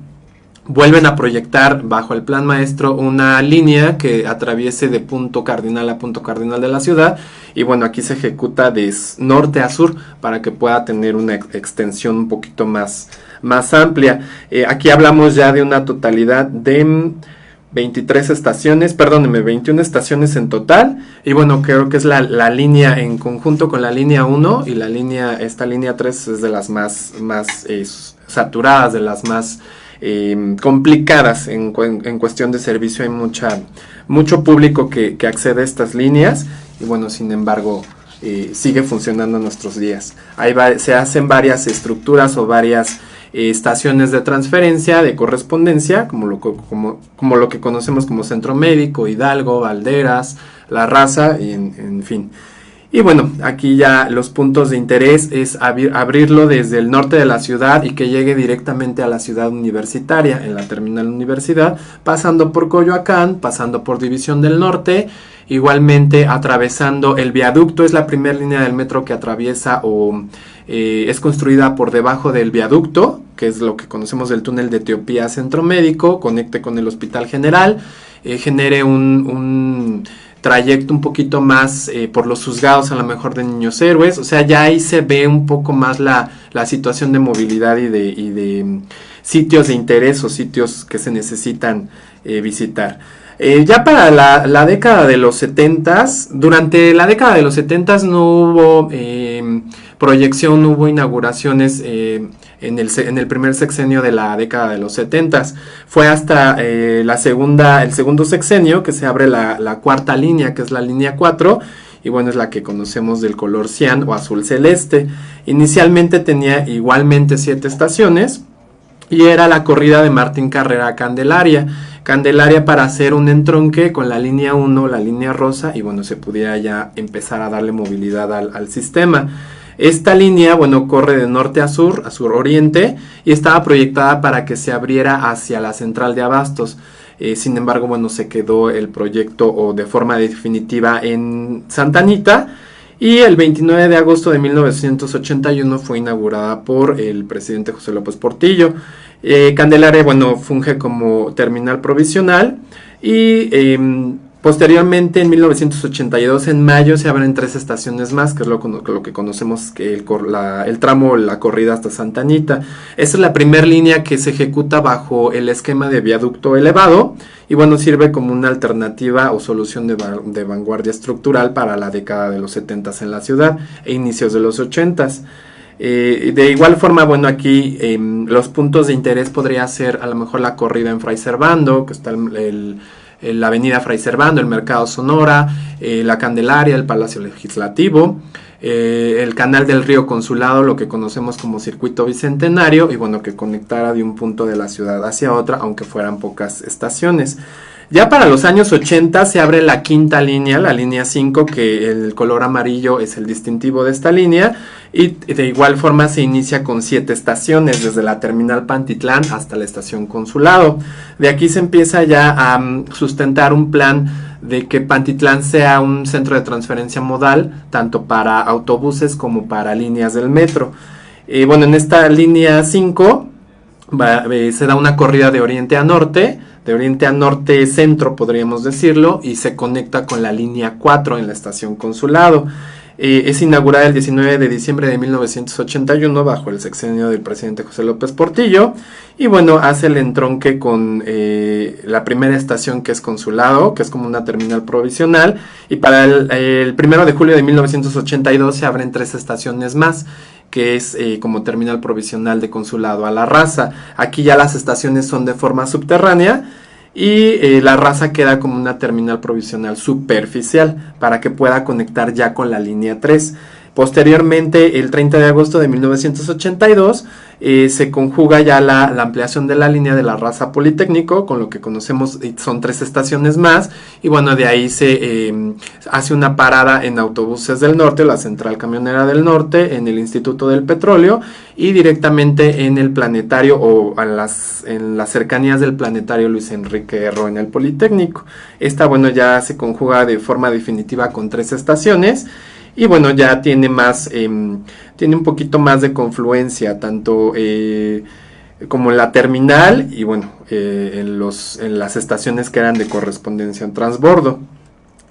S1: vuelven a proyectar bajo el plan maestro una línea que atraviese de punto cardinal a punto cardinal de la ciudad, y bueno, aquí se ejecuta de norte a sur para que pueda tener una extensión un poquito más amplia. Aquí hablamos ya de una totalidad de 21 estaciones en total, y bueno, creo que es la línea en conjunto con la línea 1 y esta línea 3 es de las más saturadas, de las más complicadas en cuestión de servicio. Hay mucho público que accede a estas líneas, y bueno, sin embargo sigue funcionando en nuestros días. Se hacen varias estructuras o varias estaciones de transferencia, de correspondencia, como lo que conocemos como Centro Médico, Hidalgo, Valderas, La Raza, y en fin. Y bueno, aquí ya los puntos de interés es abrirlo desde el norte de la ciudad y que llegue directamente a la ciudad universitaria, en la terminal Universidad, pasando por Coyoacán, pasando por División del Norte, igualmente atravesando el viaducto. Es la primera línea del metro que atraviesa es construida por debajo del viaducto, que es lo que conocemos del túnel de Etiopía Centro Médico, conecte con el Hospital General, genere un trayecto un poquito más por los juzgados, a lo mejor de Niños Héroes. O sea, ya ahí se ve un poco más la situación de movilidad y de sitios de interés o sitios que se necesitan visitar. Ya para la década de los 70s, durante la década de los 70s no hubo proyección, no hubo inauguraciones en el primer sexenio de la década de los 70s. Fue hasta el segundo sexenio que se abre la cuarta línea, que es la línea 4, y bueno, es la que conocemos del color cian o azul celeste. Inicialmente tenía igualmente 7 estaciones, y era la corrida de Martín Carrera a Candelaria para hacer un entronque con la línea 1, la línea rosa, y bueno, se pudiera ya empezar a darle movilidad al sistema. Esta línea, bueno, corre de norte a sur oriente, y estaba proyectada para que se abriera hacia la central de abastos. Sin embargo, bueno, se quedó el proyecto de forma definitiva en Santa Anita, y el 29 de agosto de 1981 fue inaugurada por el presidente José López Portillo. Candelaria, bueno, funge como terminal provisional, Y posteriormente, en 1982, en mayo, se abren 3 estaciones más, que es lo que conocemos que el tramo, la corrida hasta Santa Anita. Esa es la primera línea que se ejecuta bajo el esquema de viaducto elevado y bueno, sirve como una alternativa o solución de vanguardia estructural para la década de los 70 en la ciudad e inicios de los 80. De igual forma, bueno, aquí los puntos de interés podría ser a lo mejor la corrida en Fray Servando, que está la avenida Fray Servando, el Mercado Sonora, la Candelaria, el Palacio Legislativo, el canal del río Consulado, lo que conocemos como circuito bicentenario, y bueno, que conectara de un punto de la ciudad hacia otra, aunque fueran pocas estaciones. Ya para los años 80 se abre la quinta línea, la línea 5, que el color amarillo es el distintivo de esta línea, y de igual forma se inicia con 7 estaciones, desde la terminal Pantitlán hasta la estación Consulado. De aquí se empieza ya a sustentar un plan de que Pantitlán sea un centro de transferencia modal, tanto para autobuses como para líneas del metro. Bueno, en esta línea 5 se da una corrida de oriente a norte centro podríamos decirlo, y se conecta con la línea 4 en la estación Consulado. Es inaugurada el 19 de diciembre de 1981 bajo el sexenio del presidente José López Portillo, y bueno, hace el entronque con la primera estación, que es Consulado, que es como una terminal provisional, y para el 1 de julio de 1982 se abren 3 estaciones más, que es como terminal provisional de Consulado a La Raza. Aquí ya las estaciones son de forma subterránea y La Raza queda como una terminal provisional superficial para que pueda conectar ya con la línea 3. Posteriormente, el 30 de agosto de 1982, se conjuga ya la ampliación de la línea de La Raza Politécnico, con lo que conocemos son 3 estaciones más, y bueno, de ahí se hace una parada en Autobuses del Norte, la Central Camionera del Norte, en el Instituto del Petróleo, y directamente en el Planetario o en las cercanías del Planetario Luis Enrique Erro en el Politécnico. Esta, bueno, ya se conjuga de forma definitiva con 3 estaciones, y bueno, ya tiene tiene un poquito más de confluencia, tanto como en la terminal y bueno, en las estaciones que eran de correspondencia en transbordo.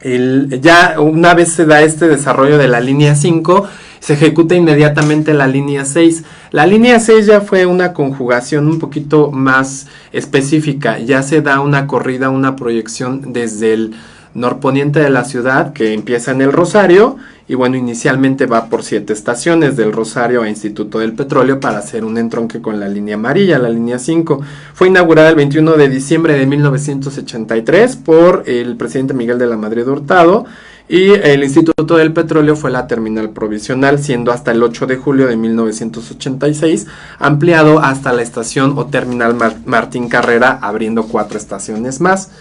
S1: Ya una vez se da este desarrollo de la línea 5, se ejecuta inmediatamente la línea 6. La línea 6 ya fue una conjugación un poquito más específica, ya se da una corrida, una proyección desde el norponiente de la ciudad, que empieza en el Rosario, y bueno, inicialmente va por 7 estaciones, del Rosario a Instituto del Petróleo, para hacer un entronque con la línea amarilla, la línea 5. Fue inaugurada el 21 de diciembre de 1983 por el presidente Miguel de la Madrid Hurtado, y el Instituto del Petróleo fue la terminal provisional, siendo hasta el 8 de julio de 1986 ampliado hasta la estación o terminal Martín Carrera, abriendo 4 estaciones más.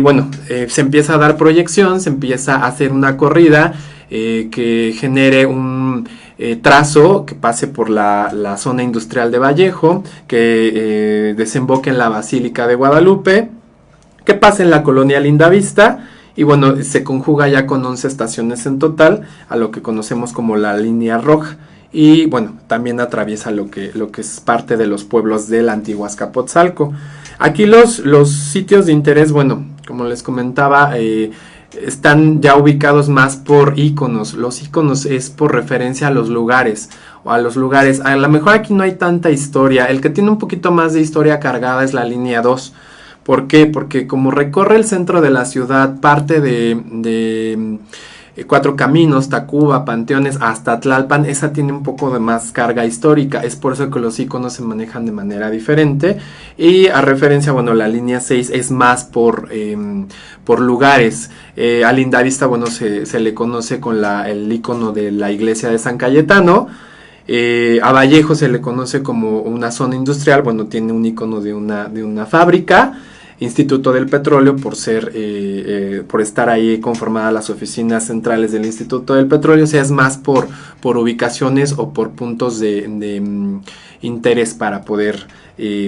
S1: Bueno, se empieza a dar proyección, se empieza a hacer una corrida que genere un trazo que pase por la zona industrial de Vallejo, que desemboque en la Basílica de Guadalupe, que pase en la colonia Lindavista, y bueno, se conjuga ya con 11 estaciones en total, a lo que conocemos como la línea roja. Y bueno, también atraviesa lo que es parte de los pueblos del antiguo Azcapotzalco. Aquí los sitios de interés, bueno, como les comentaba, están ya ubicados más por iconos. Los iconos es por referencia a los lugares, a lo mejor aquí no hay tanta historia. El que tiene un poquito más de historia cargada es la línea 2. ¿Por qué? Porque como recorre el centro de la ciudad, parte de Cuatro Caminos, Tacuba, Panteones, hasta Tlalpan, esa tiene un poco de más carga histórica. Es por eso que los iconos se manejan de manera diferente. Y a referencia, bueno, la línea 6 es más por lugares. A Lindavista, bueno, se le conoce con el icono de la iglesia de San Cayetano. A Vallejo se le conoce como una zona industrial, bueno, tiene un icono de una fábrica. Instituto del Petróleo, por estar ahí conformadas las oficinas centrales del Instituto del Petróleo, o sea, es más por ubicaciones o por puntos de interés para poder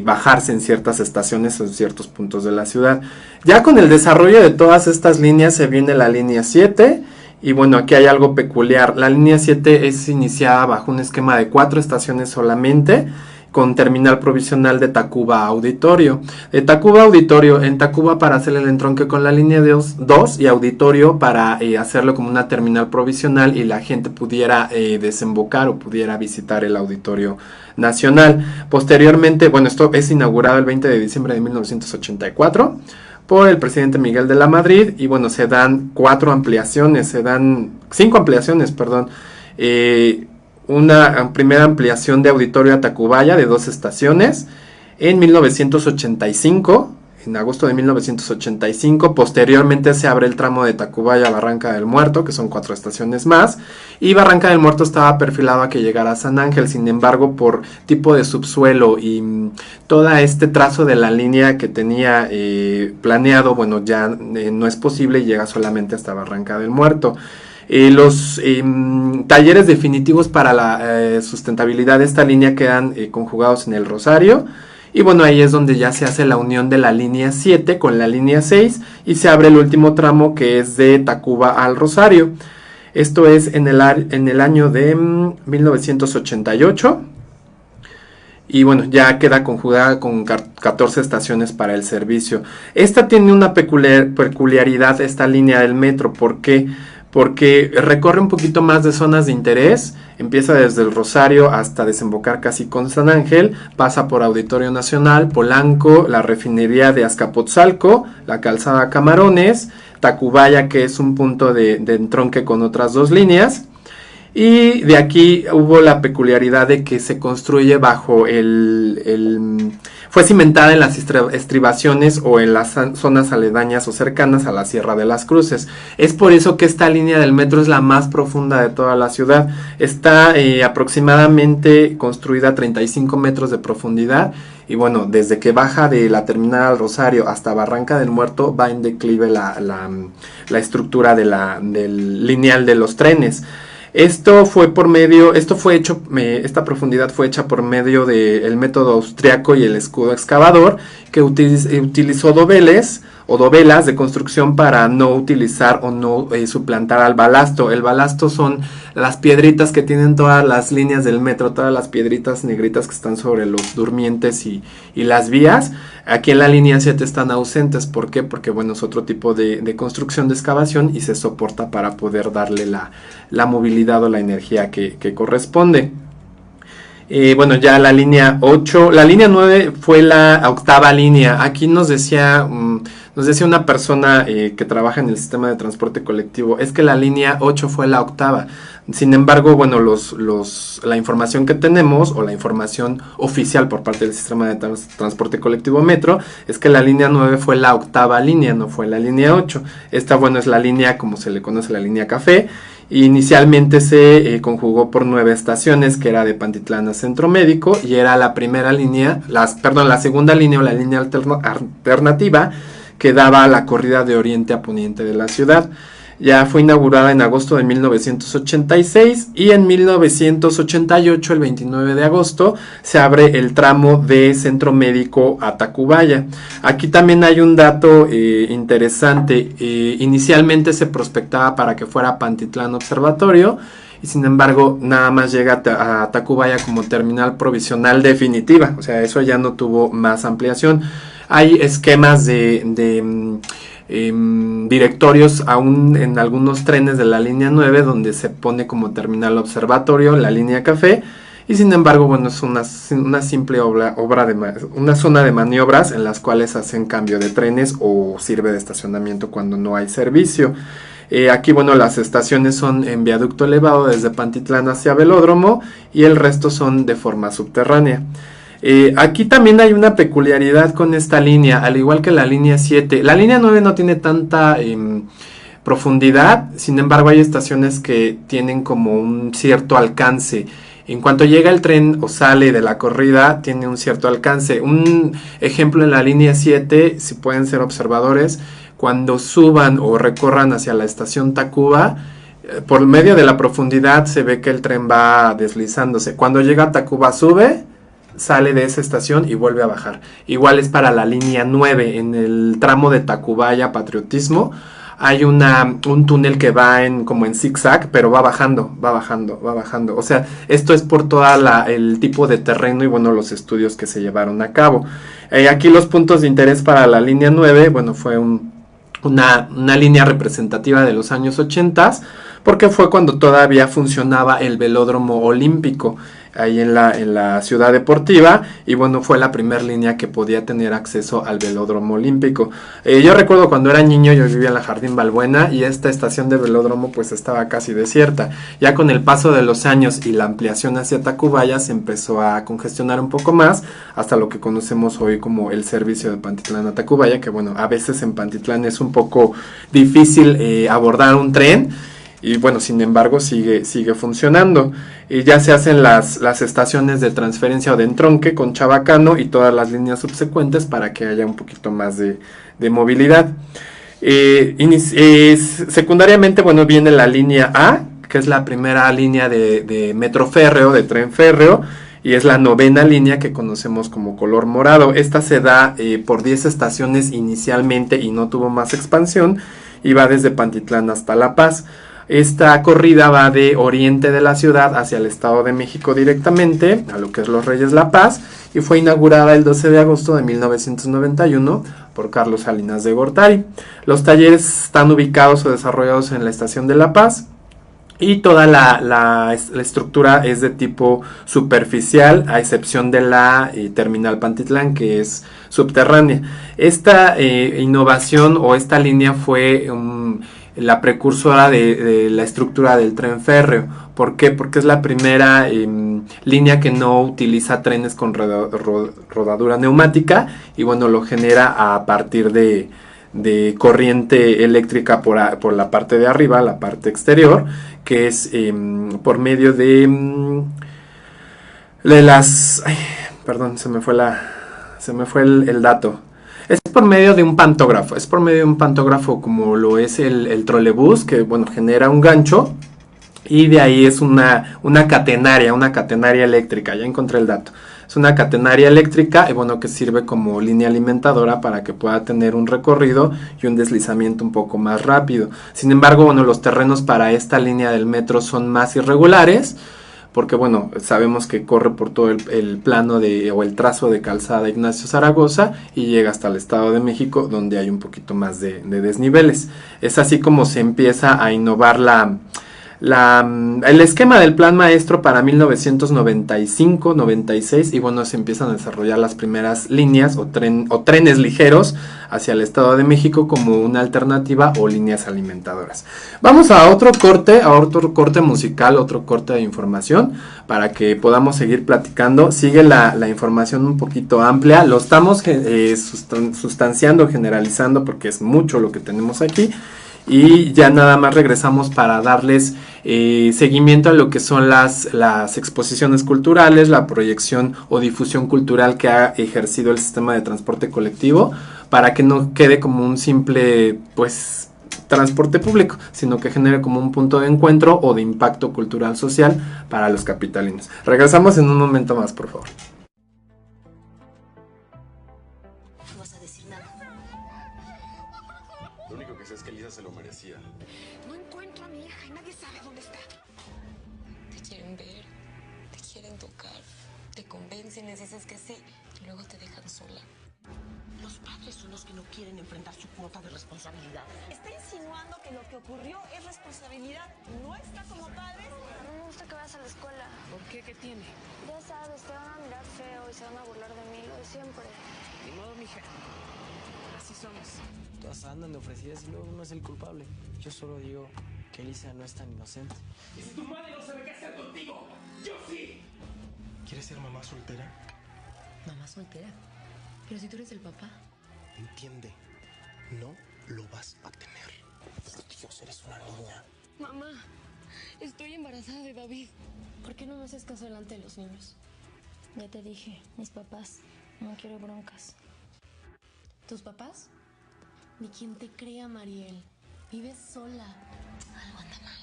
S1: bajarse en ciertas estaciones o en ciertos puntos de la ciudad. Ya con el desarrollo de todas estas líneas se viene la línea 7, y bueno, aquí hay algo peculiar. La línea 7 es iniciada bajo un esquema de 4 estaciones solamente, con terminal provisional de Tacuba Auditorio. De Tacuba Auditorio, en Tacuba para hacer el entronque con la línea 2 y Auditorio para hacerlo como una terminal provisional y la gente pudiera desembocar o pudiera visitar el Auditorio Nacional. Posteriormente, bueno, esto es inaugurado el 20 de diciembre de 1984 por el presidente Miguel de la Madrid y bueno, se dan 5 ampliaciones, perdón. Una primera ampliación de Auditorio a Tacubaya de 2 estaciones en 1985, en agosto de 1985. Posteriormente se abre el tramo de Tacubaya a Barranca del Muerto, que son 4 estaciones más, y Barranca del Muerto estaba perfilado a que llegara a San Ángel. Sin embargo, por tipo de subsuelo y todo este trazo de la línea que tenía planeado, bueno, ya no es posible y llega solamente hasta Barranca del Muerto. Los talleres definitivos para la sustentabilidad de esta línea quedan conjugados en el Rosario. Y bueno, ahí es donde ya se hace la unión de la línea 7 con la línea 6 y se abre el último tramo que es de Tacuba al Rosario. Esto es en el año de 1988. Y bueno, ya queda conjugada con 14 estaciones para el servicio. Esta tiene una peculiaridad, esta línea del metro. ¿Por qué? Porque recorre un poquito más de zonas de interés, empieza desde el Rosario hasta desembocar casi con San Ángel, pasa por Auditorio Nacional, Polanco, la refinería de Azcapotzalco, la calzada Camarones, Tacubaya, que es un punto de entronque con otras 2 líneas, y de aquí hubo la peculiaridad de que se construye bajo fue cimentada en las estribaciones o en las zonas aledañas o cercanas a la Sierra de las Cruces. Es por eso que esta línea del metro es la más profunda de toda la ciudad. Está aproximadamente construida a 35 metros de profundidad y bueno, desde que baja de la terminal Rosario hasta Barranca del Muerto va en declive la estructura del lineal de los trenes. Esta profundidad fue hecha por medio del método austriaco y el escudo excavador, que utilizó dovelas de construcción para no utilizar o no suplantar al balasto. El balasto son las piedritas que tienen todas las líneas del metro, todas las piedritas negritas que están sobre los durmientes y las vías. Aquí en la línea 7 están ausentes. ¿Por qué? Porque bueno, es otro tipo de construcción de excavación y se soporta para poder darle la movilidad o la energía que corresponde. Bueno, ya la línea 8, la línea 9 fue la octava línea. Aquí nos decía una persona que trabaja en el sistema de transporte colectivo, es que la línea 8 fue la octava. Sin embargo, bueno, la información que tenemos o la información oficial por parte del sistema de transporte colectivo Metro es que la línea 9 fue la octava línea, no fue la línea 8. Esta, bueno, es la línea como se le conoce, la línea café. Inicialmente se conjugó por 9 estaciones, que era de Pantitlán a Centro Médico, y era la primera línea, la segunda línea o la línea alternativa que daba la corrida de oriente a poniente de la ciudad. Ya fue inaugurada en agosto de 1986 y en 1988, el 29 de agosto, se abre el tramo de Centro Médico a Tacubaya. Aquí también hay un dato interesante. Inicialmente se prospectaba para que fuera Pantitlán Observatorio y sin embargo nada más llega a Tacubaya como terminal provisional definitiva. O sea, eso ya no tuvo más ampliación. Hay esquemas de directorios aún en algunos trenes de la línea 9 donde se pone como terminal observatorio la línea café y sin embargo, bueno, es una simple una zona de maniobras en las cuales hacen cambio de trenes o sirve de estacionamiento cuando no hay servicio. Aquí, bueno, las estaciones son en viaducto elevado desde Pantitlán hacia Velódromo y el resto son de forma subterránea. Aquí también hay una peculiaridad con esta línea, al igual que la línea 7. La línea 9 no tiene tanta profundidad, sin embargo hay estaciones que tienen como un cierto alcance. En cuanto llega el tren o sale de la corrida, tiene un cierto alcance. Un ejemplo en la línea 7, si pueden ser observadores, cuando suban o recorran hacia la estación Tacuba, por medio de la profundidad se ve que el tren va deslizándose. Cuando llega a Tacuba sube, sale de esa estación y vuelve a bajar. Igual es para la línea 9 en el tramo de Tacubaya Patriotismo. hay un túnel que va como en zigzag, pero va bajando, va bajando, va bajando. O sea, esto es por todo el tipo de terreno y bueno, los estudios que se llevaron a cabo. Aquí los puntos de interés para la línea 9, bueno, fue una línea representativa de los años 80, porque fue cuando todavía funcionaba el velódromo olímpico ahí en la ciudad deportiva, y bueno, fue la primera línea que podía tener acceso al velódromo olímpico. Yo recuerdo cuando era niño, yo vivía en la Jardín Balbuena y esta estación de velódromo pues estaba casi desierta. Ya con el paso de los años y la ampliación hacia Tacubaya se empezó a congestionar un poco más hasta lo que conocemos hoy como el servicio de Pantitlán a Tacubaya, que bueno, a veces en Pantitlán es un poco difícil abordar un tren. Y bueno, sin embargo sigue funcionando. Y ya se hacen las estaciones de transferencia o de entronque con Chabacano y todas las líneas subsecuentes para que haya un poquito más de movilidad. Secundariamente, bueno, viene la línea A, que es la primera línea de metro férreo, de tren férreo, y es la novena línea que conocemos como color morado. Esta se da por 10 estaciones inicialmente y no tuvo más expansión, y va desde Pantitlán hasta La Paz. Esta corrida va de oriente de la ciudad hacia el Estado de México directamente, a lo que es Los Reyes La Paz, y fue inaugurada el 12 de agosto de 1991 por Carlos Salinas de Gortari. Los talleres están ubicados o desarrollados en la estación de La Paz, y toda la estructura es de tipo superficial, a excepción de la terminal Pantitlán, que es subterránea. Esta innovación o esta línea fue la precursora de la estructura del tren férreo. ¿Por qué? Porque es la primera línea que no utiliza trenes con rodadura neumática, y bueno, lo genera a partir de corriente eléctrica por la parte de arriba, la parte exterior, que es por medio de las... Ay, perdón, se me fue el dato. Es por medio de un pantógrafo, como lo es el trolebús, que bueno, genera un gancho, y de ahí es una catenaria eléctrica, ya encontré el dato. Es una catenaria eléctrica y bueno, que sirve como línea alimentadora para que pueda tener un recorrido y un deslizamiento un poco más rápido. Sin embargo, bueno, los terrenos para esta línea del metro son más irregulares, porque bueno, sabemos que corre por todo el plano o el trazo de calzada Ignacio Zaragoza y llega hasta el Estado de México, donde hay un poquito más de desniveles. Es así como se empieza a innovar el esquema del plan maestro para 1995-96, y bueno, se empiezan a desarrollar las primeras líneas o trenes ligeros hacia el Estado de México como una alternativa, o líneas alimentadoras. Vamos a otro corte musical, otro corte de información para que podamos seguir platicando. Sigue la información un poquito amplia, lo estamos sustanciando, generalizando, porque es mucho lo que tenemos aquí. Y ya nada más regresamos para darles seguimiento a lo que son las exposiciones culturales, la proyección o difusión cultural que ha ejercido el sistema de transporte colectivo, para que no quede como un simple transporte público, sino que genere como un punto de encuentro o de impacto cultural social para los capitalinos. Regresamos en un momento más, por favor.
S3: Lo único que sé es que Lisa se lo merecía.
S4: No encuentro a mi hija y nadie sabe dónde está.
S5: Te quieren ver, te quieren tocar, te convencen, les dices que sí y luego te dejan sola.
S4: Los padres son los que no quieren enfrentar su cuota de responsabilidad.
S6: Está insinuando que lo que ocurrió es responsabilidad nuestra como padres.
S7: No me gusta que vayas a la escuela.
S4: ¿Por qué? ¿Qué tiene?
S7: Ya sabes, te van a mirar feo y se van a burlar de mí, lo de siempre.
S4: Ni modo, mija. Así somos.
S8: Todas andan de ofrecidas y luego uno es el culpable. Yo solo digo que Elisa no es tan inocente.
S9: ¿Y si tu madre no sabe qué hacer contigo? ¡Yo sí!
S3: ¿Quieres ser mamá soltera?
S5: Mamá soltera. Pero si tú eres el papá.
S3: Entiende, no lo vas a tener. Por Dios, eres una niña.
S5: Mamá, estoy embarazada de David. ¿Por qué no me haces caso delante de los niños?
S7: Ya te dije, mis papás, no quiero broncas.
S5: ¿Tus papás? Ni quien te crea, Mariel. Vives sola.
S4: Algo anda mal.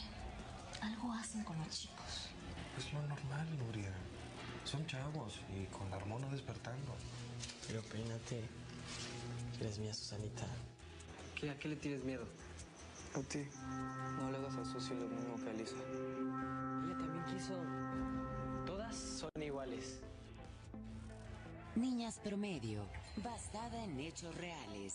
S4: Algo hacen con los chicos.
S3: Es lo normal, Nuria. Son chavos y con la hormona despertando.
S8: Pero peínate. Eres mía, Susanita.
S10: ¿A qué le tienes miedo?
S8: A ti. No le hagas a Susi lo mismo que a Lisa. Ella también quiso. Todas son iguales.
S10: Niñas Promedio, basada en hechos reales.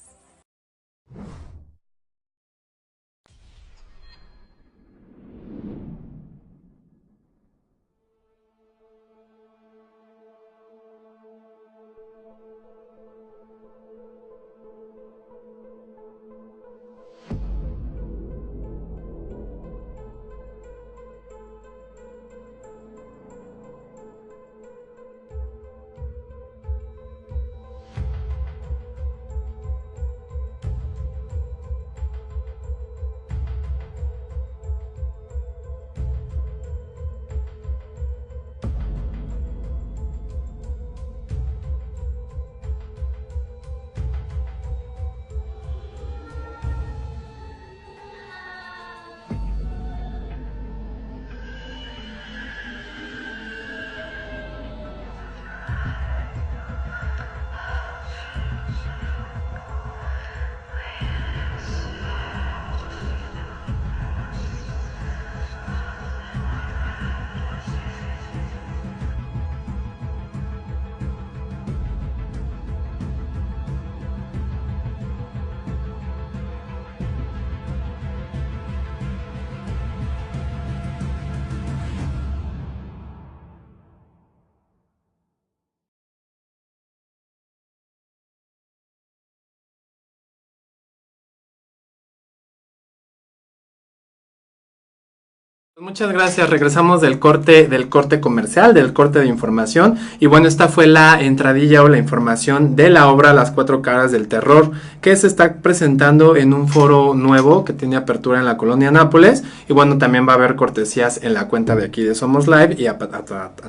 S1: Muchas gracias, regresamos del corte comercial, del corte de información, y bueno, esta fue la entradilla o la información de la obra Las Cuatro Caras del Terror, que se está presentando en un foro nuevo que tiene apertura en la colonia Nápoles, y bueno, también va a haber cortesías en la cuenta de aquí de Somos Live y a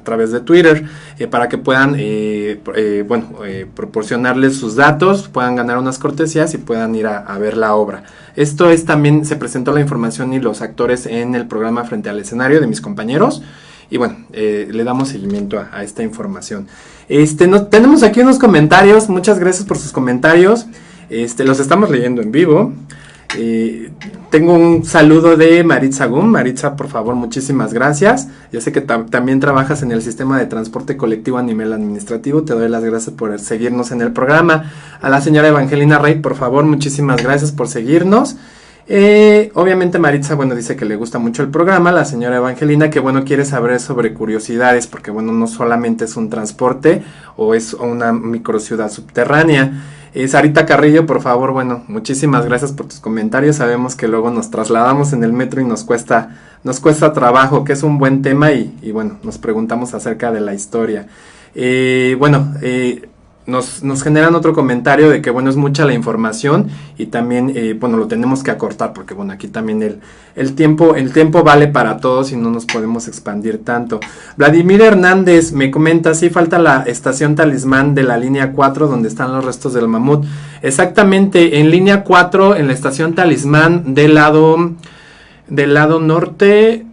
S1: través de Twitter, para que puedan, proporcionarles sus datos, puedan ganar unas cortesías y puedan ir a ver la obra. Esto es también, se presentó la información y los actores en el programa Frente al Escenario de mis compañeros. Y bueno, le damos seguimiento a esta información. Tenemos aquí unos comentarios. Muchas gracias por sus comentarios. Los estamos leyendo en vivo. Tengo un saludo de Maritza Gum. Maritza, por favor, muchísimas gracias. Yo sé que también trabajas en el sistema de transporte colectivo a nivel administrativo. Te doy las gracias por seguirnos en el programa. A la señora Evangelina Rey, por favor, muchísimas gracias por seguirnos. Obviamente Maritza, bueno, dice que le gusta mucho el programa. La señora Evangelina, que bueno, quiere saber sobre curiosidades, porque bueno, no solamente es un transporte o es una microciudad subterránea. Sarita Carrillo, por favor, bueno, muchísimas gracias por tus comentarios. Sabemos que luego nos trasladamos en el metro y nos cuesta trabajo, que es un buen tema y bueno, nos preguntamos acerca de la historia. Nos generan otro comentario de que bueno, es mucha la información y también lo tenemos que acortar porque bueno, aquí también el tiempo vale para todos y no nos podemos expandir tanto. Vladimir Hernández me comenta, sí, falta la estación Talismán de la línea 4 donde están los restos del mamut. Exactamente, en línea 4, en la estación Talismán del lado norte.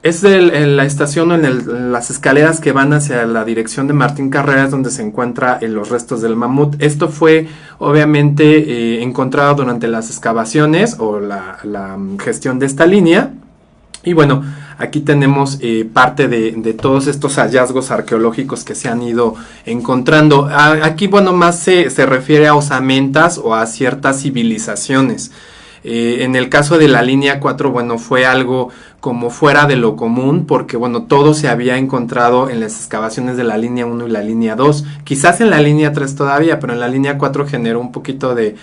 S1: Es la estación en las escaleras que van hacia la dirección de Martín Carreras, donde se encuentran los restos del mamut. Esto fue obviamente encontrado durante las excavaciones o la gestión de esta línea. Y bueno, aquí tenemos parte de todos estos hallazgos arqueológicos que se han ido encontrando. Aquí, bueno, más se refiere a osamentas o a ciertas civilizaciones. En el caso de la línea 4, bueno, fue algo como fuera de lo común, porque bueno, todo se había encontrado en las excavaciones de la línea 1 y la línea 2, quizás en la línea 3 todavía, pero en la línea 4 generó un poquito de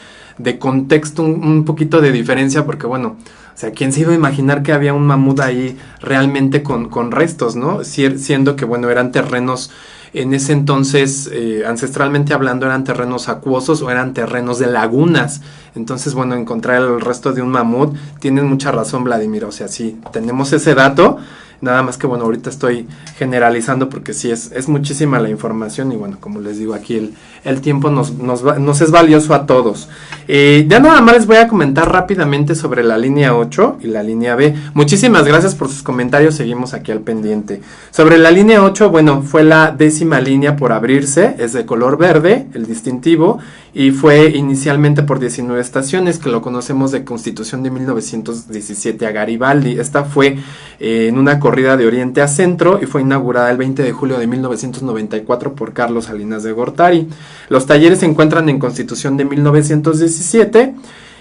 S1: contexto, un poquito de diferencia, porque bueno, o sea, ¿quién se iba a imaginar que había un mamut ahí realmente con restos, ¿no? Siendo que bueno, eran terrenos. En ese entonces, ancestralmente hablando, eran terrenos acuosos o eran terrenos de lagunas. Entonces, bueno, encontrar el resto de un mamut, tienes mucha razón, Vladimir. O sea, sí, tenemos ese dato. Nada más que bueno, ahorita estoy generalizando porque sí es muchísima la información y bueno, como les digo aquí el tiempo nos es valioso a todos. Ya nada más les voy a comentar rápidamente sobre la línea 8 y la línea B. Muchísimas gracias por sus comentarios, seguimos aquí al pendiente. Sobre la línea 8, bueno, fue la 10ª línea por abrirse, es de color verde, el distintivo, y fue inicialmente por 19 estaciones, que lo conocemos de Constitución de 1917 a Garibaldi. Esta fue en una corrida de oriente a centro y fue inaugurada el 20 de julio de 1994 por Carlos Salinas de Gortari. Los talleres se encuentran en Constitución de 1917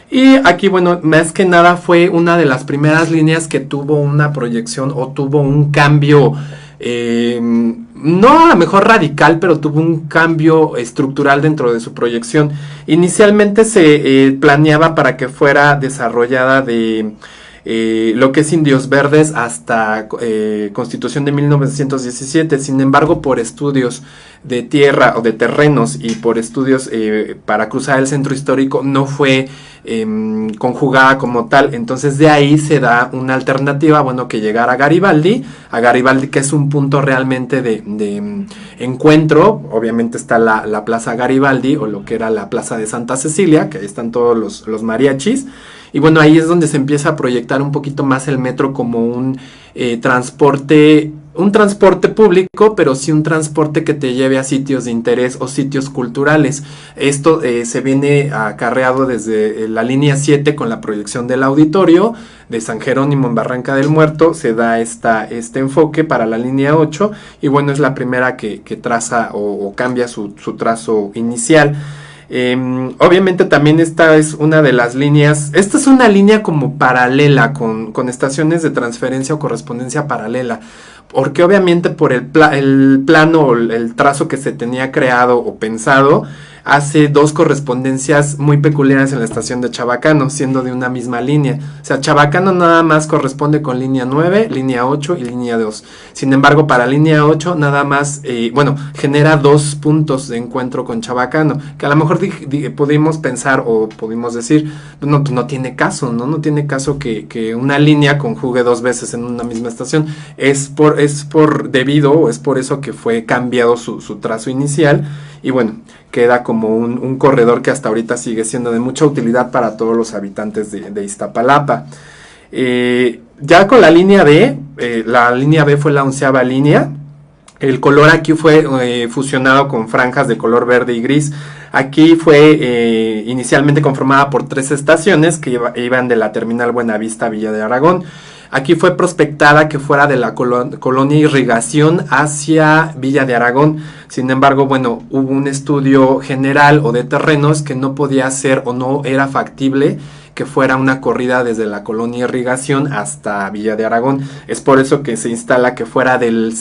S1: y aquí, bueno, más que nada fue una de las primeras líneas que tuvo una proyección o tuvo un cambio, no a lo mejor radical, pero tuvo un cambio estructural dentro de su proyección. Inicialmente se planeaba para que fuera desarrollada de lo que es Indios Verdes hasta Constitución de 1917. Sin embargo, por estudios de tierra o de terrenos y por estudios para cruzar el centro histórico no fue conjugada como tal. Entonces de ahí se da una alternativa, bueno, que llegar a Garibaldi, que es un punto realmente de encuentro. Obviamente está la Plaza Garibaldi o lo que era la Plaza de Santa Cecilia, que ahí están todos los mariachis. Y bueno, ahí es donde se empieza a proyectar un poquito más el metro como un transporte público, pero sí un transporte que te lleve a sitios de interés o sitios culturales. Esto se viene acarreado desde la línea 7 con la proyección del auditorio de San Jerónimo en Barranca del Muerto. Se da este enfoque para la línea 8 y bueno, es la primera que traza o cambia su trazo inicial. Obviamente también esta es una de las líneas, esta es una línea como paralela con estaciones de transferencia o correspondencia paralela, porque obviamente por el plano o el trazo que se tenía creado o pensado, hace dos correspondencias muy peculiares en la estación de Chabacano, siendo de una misma línea. O sea, Chabacano nada más corresponde con línea 9, línea 8 y línea 2. Sin embargo, para línea 8 nada más, genera dos puntos de encuentro con Chabacano, que a lo mejor pudimos pensar o pudimos decir, no, pues no tiene caso, ¿no? No tiene caso que una línea conjugue dos veces en una misma estación. Es por eso que fue cambiado su trazo inicial y bueno, queda como un corredor que hasta ahorita sigue siendo de mucha utilidad para todos los habitantes de Iztapalapa. Ya con la línea B, fue la 11ª línea. El color aquí fue fusionado con franjas de color verde y gris. Aquí fue inicialmente conformada por 3 estaciones que iban de la terminal Buenavista a Villa de Aragón. Aquí fue prospectada que fuera de la colonia Irrigación hacia Villa de Aragón. Sin embargo, bueno, hubo un estudio general o de terrenos que no podía ser o no era factible que fuera una corrida desde la colonia Irrigación hasta Villa de Aragón. Es por eso que se instala que fuera del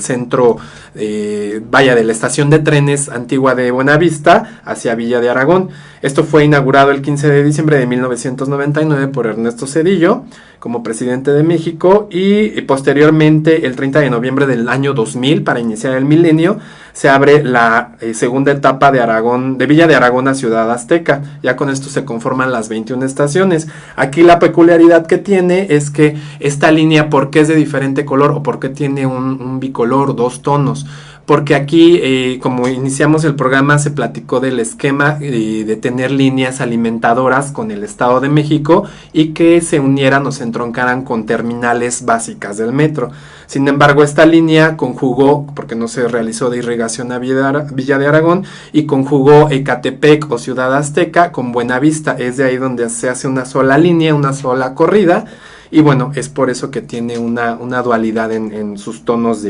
S1: centro, de la estación de trenes antigua de Buenavista hacia Villa de Aragón. Esto fue inaugurado el 15 de diciembre de 1999 por Ernesto Zedillo como presidente de México y posteriormente el 30 de noviembre del año 2000 para iniciar el milenio se abre la segunda etapa de Villa de Aragón a Ciudad Azteca. Ya con esto se conforman las 21 estaciones. Aquí la peculiaridad que tiene es que esta línea, ¿por qué es de diferente color o por qué tiene un bicolor, 2 tonos? Porque aquí, como iniciamos el programa, se platicó del esquema de tener líneas alimentadoras con el Estado de México y que se unieran o se entroncaran con terminales básicas del metro. Sin embargo, esta línea conjugó, porque no se realizó de irrigación a Villa de Aragón, y conjugó Ecatepec o Ciudad Azteca con Buenavista. Es de ahí donde se hace una sola línea, una sola corrida, y bueno, es por eso que tiene una dualidad en sus tonos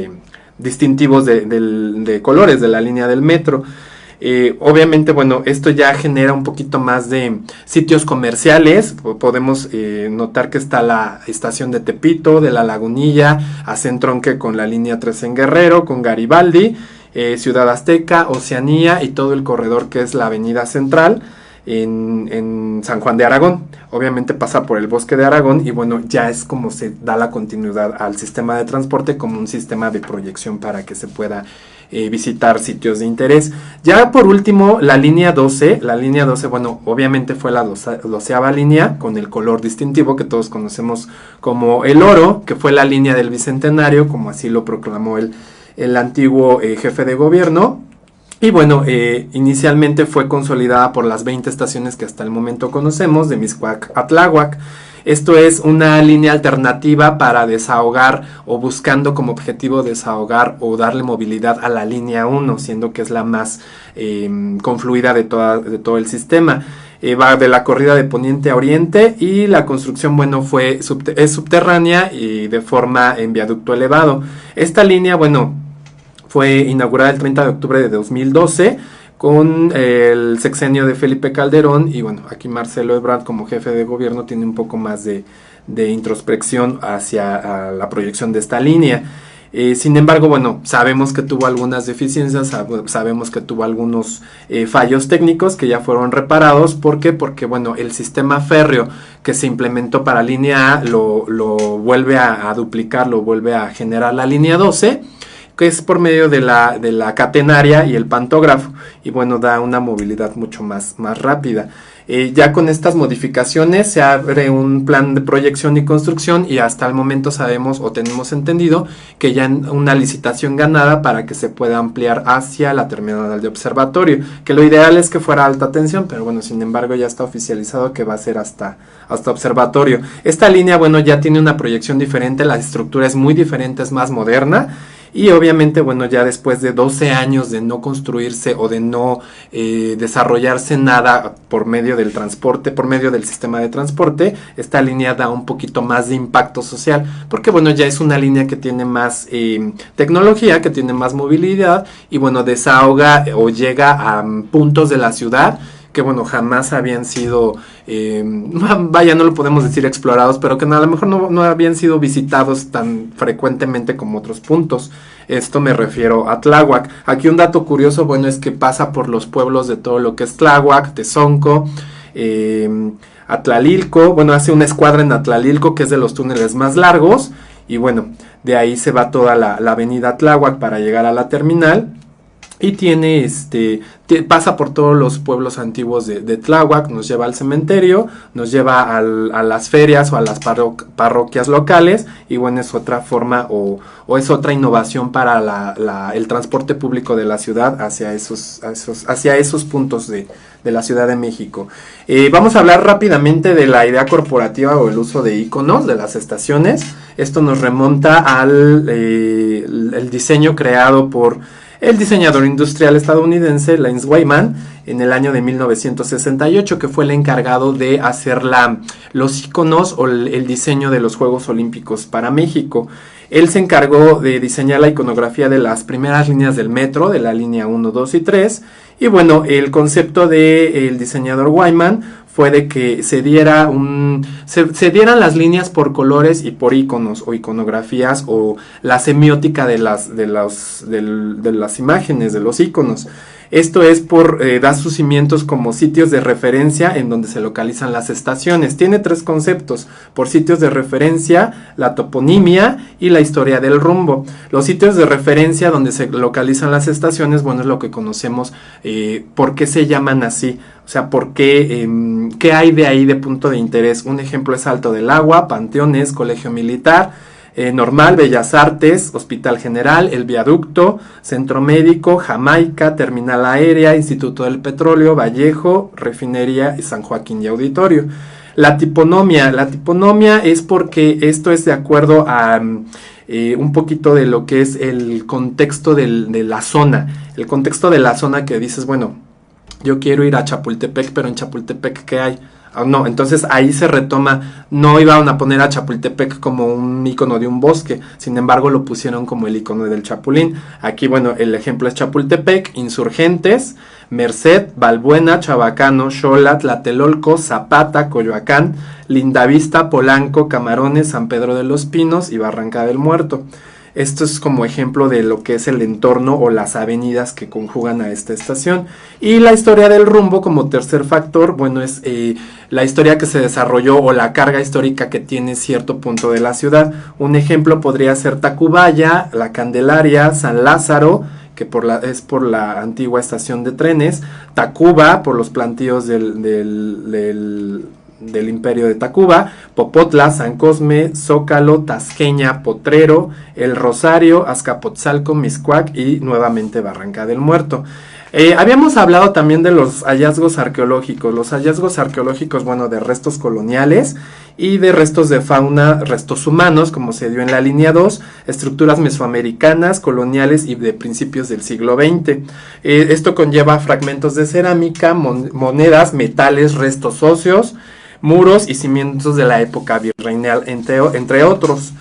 S1: distintivos de colores de la línea del metro. Obviamente, bueno, esto ya genera un poquito más de sitios comerciales. Podemos notar que está la estación de Tepito, de La Lagunilla, hace entronque con la línea 3 en Guerrero, con Garibaldi, Ciudad Azteca, Oceanía y todo el corredor que es la Avenida Central. en San Juan de Aragón. Obviamente pasa por el bosque de Aragón y bueno, ya es como se da la continuidad al sistema de transporte como un sistema de proyección para que se pueda visitar sitios de interés. Ya por último, la línea 12, bueno, obviamente fue la 12ª línea con el color distintivo que todos conocemos como el oro, que fue la línea del Bicentenario, como así lo proclamó el antiguo jefe de gobierno. Y bueno, inicialmente fue consolidada por las 20 estaciones que hasta el momento conocemos de Mixcoac a Tláhuac. Esto es una línea alternativa para desahogar o buscando como objetivo desahogar o darle movilidad a la línea 1, siendo que es la más confluida de todo el sistema. Va de la corrida de poniente a oriente y la construcción, bueno, es subterránea y de forma en viaducto elevado. Esta línea, bueno, fue inaugurada el 30 de octubre de 2012 con el sexenio de Felipe Calderón y bueno, aquí Marcelo Ebrard como jefe de gobierno tiene un poco más de introspección hacia la proyección de esta línea. Sin embargo, bueno, sabemos que tuvo algunas deficiencias, sabemos que tuvo algunos fallos técnicos que ya fueron reparados. ¿Por qué? Porque, bueno, el sistema férreo que se implementó para línea A lo vuelve a duplicar, lo vuelve a generar la línea 12, que es por medio de la catenaria y el pantógrafo, y bueno, da una movilidad mucho más rápida. Ya con estas modificaciones se abre un plan de proyección y construcción y hasta el momento sabemos o tenemos entendido que ya una licitación ganada para que se pueda ampliar hacia la terminal de observatorio, que lo ideal es que fuera alta tensión, pero bueno, sin embargo ya está oficializado que va a ser hasta observatorio. Esta línea, bueno, ya tiene una proyección diferente, la estructura es muy diferente, es más moderna. Y obviamente, bueno, ya después de 12 años de no construirse o de no desarrollarse nada por medio del transporte, por medio del sistema de transporte, esta línea da un poquito más de impacto social, porque bueno, ya es una línea que tiene más tecnología, que tiene más movilidad y bueno, desahoga o llega a puntos de la ciudad que bueno, jamás habían sido, vaya, no lo podemos decir explorados, pero que a lo mejor no habían sido visitados tan frecuentemente como otros puntos. Esto me refiero a Tláhuac. Aquí un dato curioso, bueno, es que pasa por los pueblos de todo lo que es Tláhuac, Tezonco, Atlalilco, bueno, hace una escuadra en Atlalilco, que es de los túneles más largos, y bueno, de ahí se va toda la avenida Tláhuac para llegar a la terminal. Y tiene pasa por todos los pueblos antiguos de Tláhuac, nos lleva al cementerio, nos lleva a las ferias o a las parroquias locales, y bueno, es otra forma o es otra innovación para el transporte público de la ciudad hacia esos puntos de la Ciudad de México. Vamos a hablar rápidamente de la idea corporativa o el uso de iconos de las estaciones. Esto nos remonta al el diseño creado por el diseñador industrial estadounidense Lance Wyman en el año de 1968, que fue el encargado de hacer los iconos o el diseño de los Juegos Olímpicos para México. Él se encargó de diseñar la iconografía de las primeras líneas del metro, de la línea 1, 2 y 3. Y bueno, el concepto del diseñador Wyman fue de que se dieran las líneas por colores y por iconos o iconografías o la semiótica de las imágenes, de los iconos. Esto es por dar sus cimientos como sitios de referencia en donde se localizan las estaciones. Tiene 3 conceptos: por sitios de referencia, la toponimia y la historia del rumbo. Los sitios de referencia donde se localizan las estaciones, bueno, es lo que conocemos, por qué se llaman así, o sea, por qué, qué hay de ahí de punto de interés. Un ejemplo es Alto del Agua, Panteones, Colegio Militar, Normal, Bellas Artes, Hospital General, El Viaducto, Centro Médico, Jamaica, Terminal Aérea, Instituto del Petróleo, Vallejo, Refinería y San Joaquín y Auditorio. La tiponomia es porque esto es de acuerdo a un poquito de lo que es el contexto de la zona. El contexto de la zona que dices, bueno, yo quiero ir a Chapultepec, pero en Chapultepec, ¿qué hay? No, entonces ahí se retoma, no iban a poner a Chapultepec como un icono de un bosque, sin embargo lo pusieron como el icono del Chapulín. Aquí, bueno, el ejemplo es Chapultepec, Insurgentes, Merced, Balbuena, Chabacano, Xola, Tlatelolco, Zapata, Coyoacán, Lindavista, Polanco, Camarones, San Pedro de los Pinos y Barranca del Muerto. Esto es como ejemplo de lo que es el entorno o las avenidas que conjugan a esta estación. Y la historia del rumbo como tercer factor, bueno, es la historia que se desarrolló o la carga histórica que tiene cierto punto de la ciudad. Un ejemplo podría ser Tacubaya, La Candelaria, San Lázaro, que es por la antigua estación de trenes, Tacuba, por los plantíos del Imperio de Tacuba, Popotla, San Cosme, Zócalo, Tasqueña, Potrero, El Rosario, Azcapotzalco, Mixcoac y nuevamente Barranca del Muerto. Habíamos hablado también de los hallazgos arqueológicos. Los hallazgos arqueológicos, bueno, de restos coloniales y de restos de fauna, restos humanos, como se dio en la línea 2, estructuras mesoamericanas, coloniales y de principios del siglo XX. Esto conlleva fragmentos de cerámica, monedas, metales, restos óseos, muros y cimientos de la época virreinal, entre otros.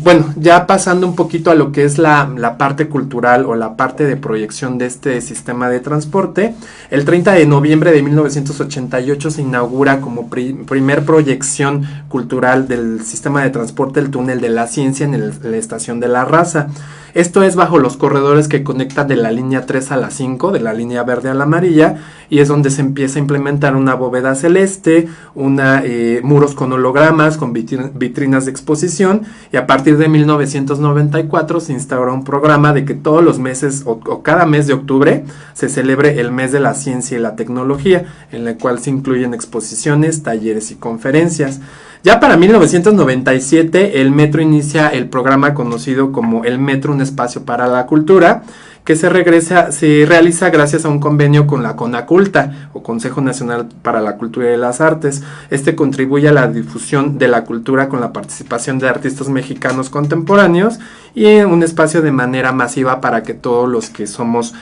S1: Bueno, ya pasando un poquito a lo que es la parte cultural o la parte de proyección de este sistema de transporte, el 30 de noviembre de 1988 se inaugura como primer proyección cultural del sistema de transporte el túnel de la ciencia en la estación de La Raza. Esto es bajo los corredores que conectan de la línea 3 a la 5, de la línea verde a la amarilla, y es donde se empieza a implementar una bóveda celeste, muros con hologramas, con vitrinas de exposición, y a partir de 1994 se instaura un programa de que todos los meses o cada mes de octubre se celebre el mes de la ciencia y la tecnología, en la cual se incluyen exposiciones, talleres y conferencias. Ya para 1997 el Metro inicia el programa conocido como el Metro, un espacio para la cultura, que se realiza gracias a un convenio con la CONACULTA, o Consejo Nacional para la Cultura y las Artes. Este contribuye a la difusión de la cultura con la participación de artistas mexicanos contemporáneos y un espacio de manera masiva para que todos los que somos,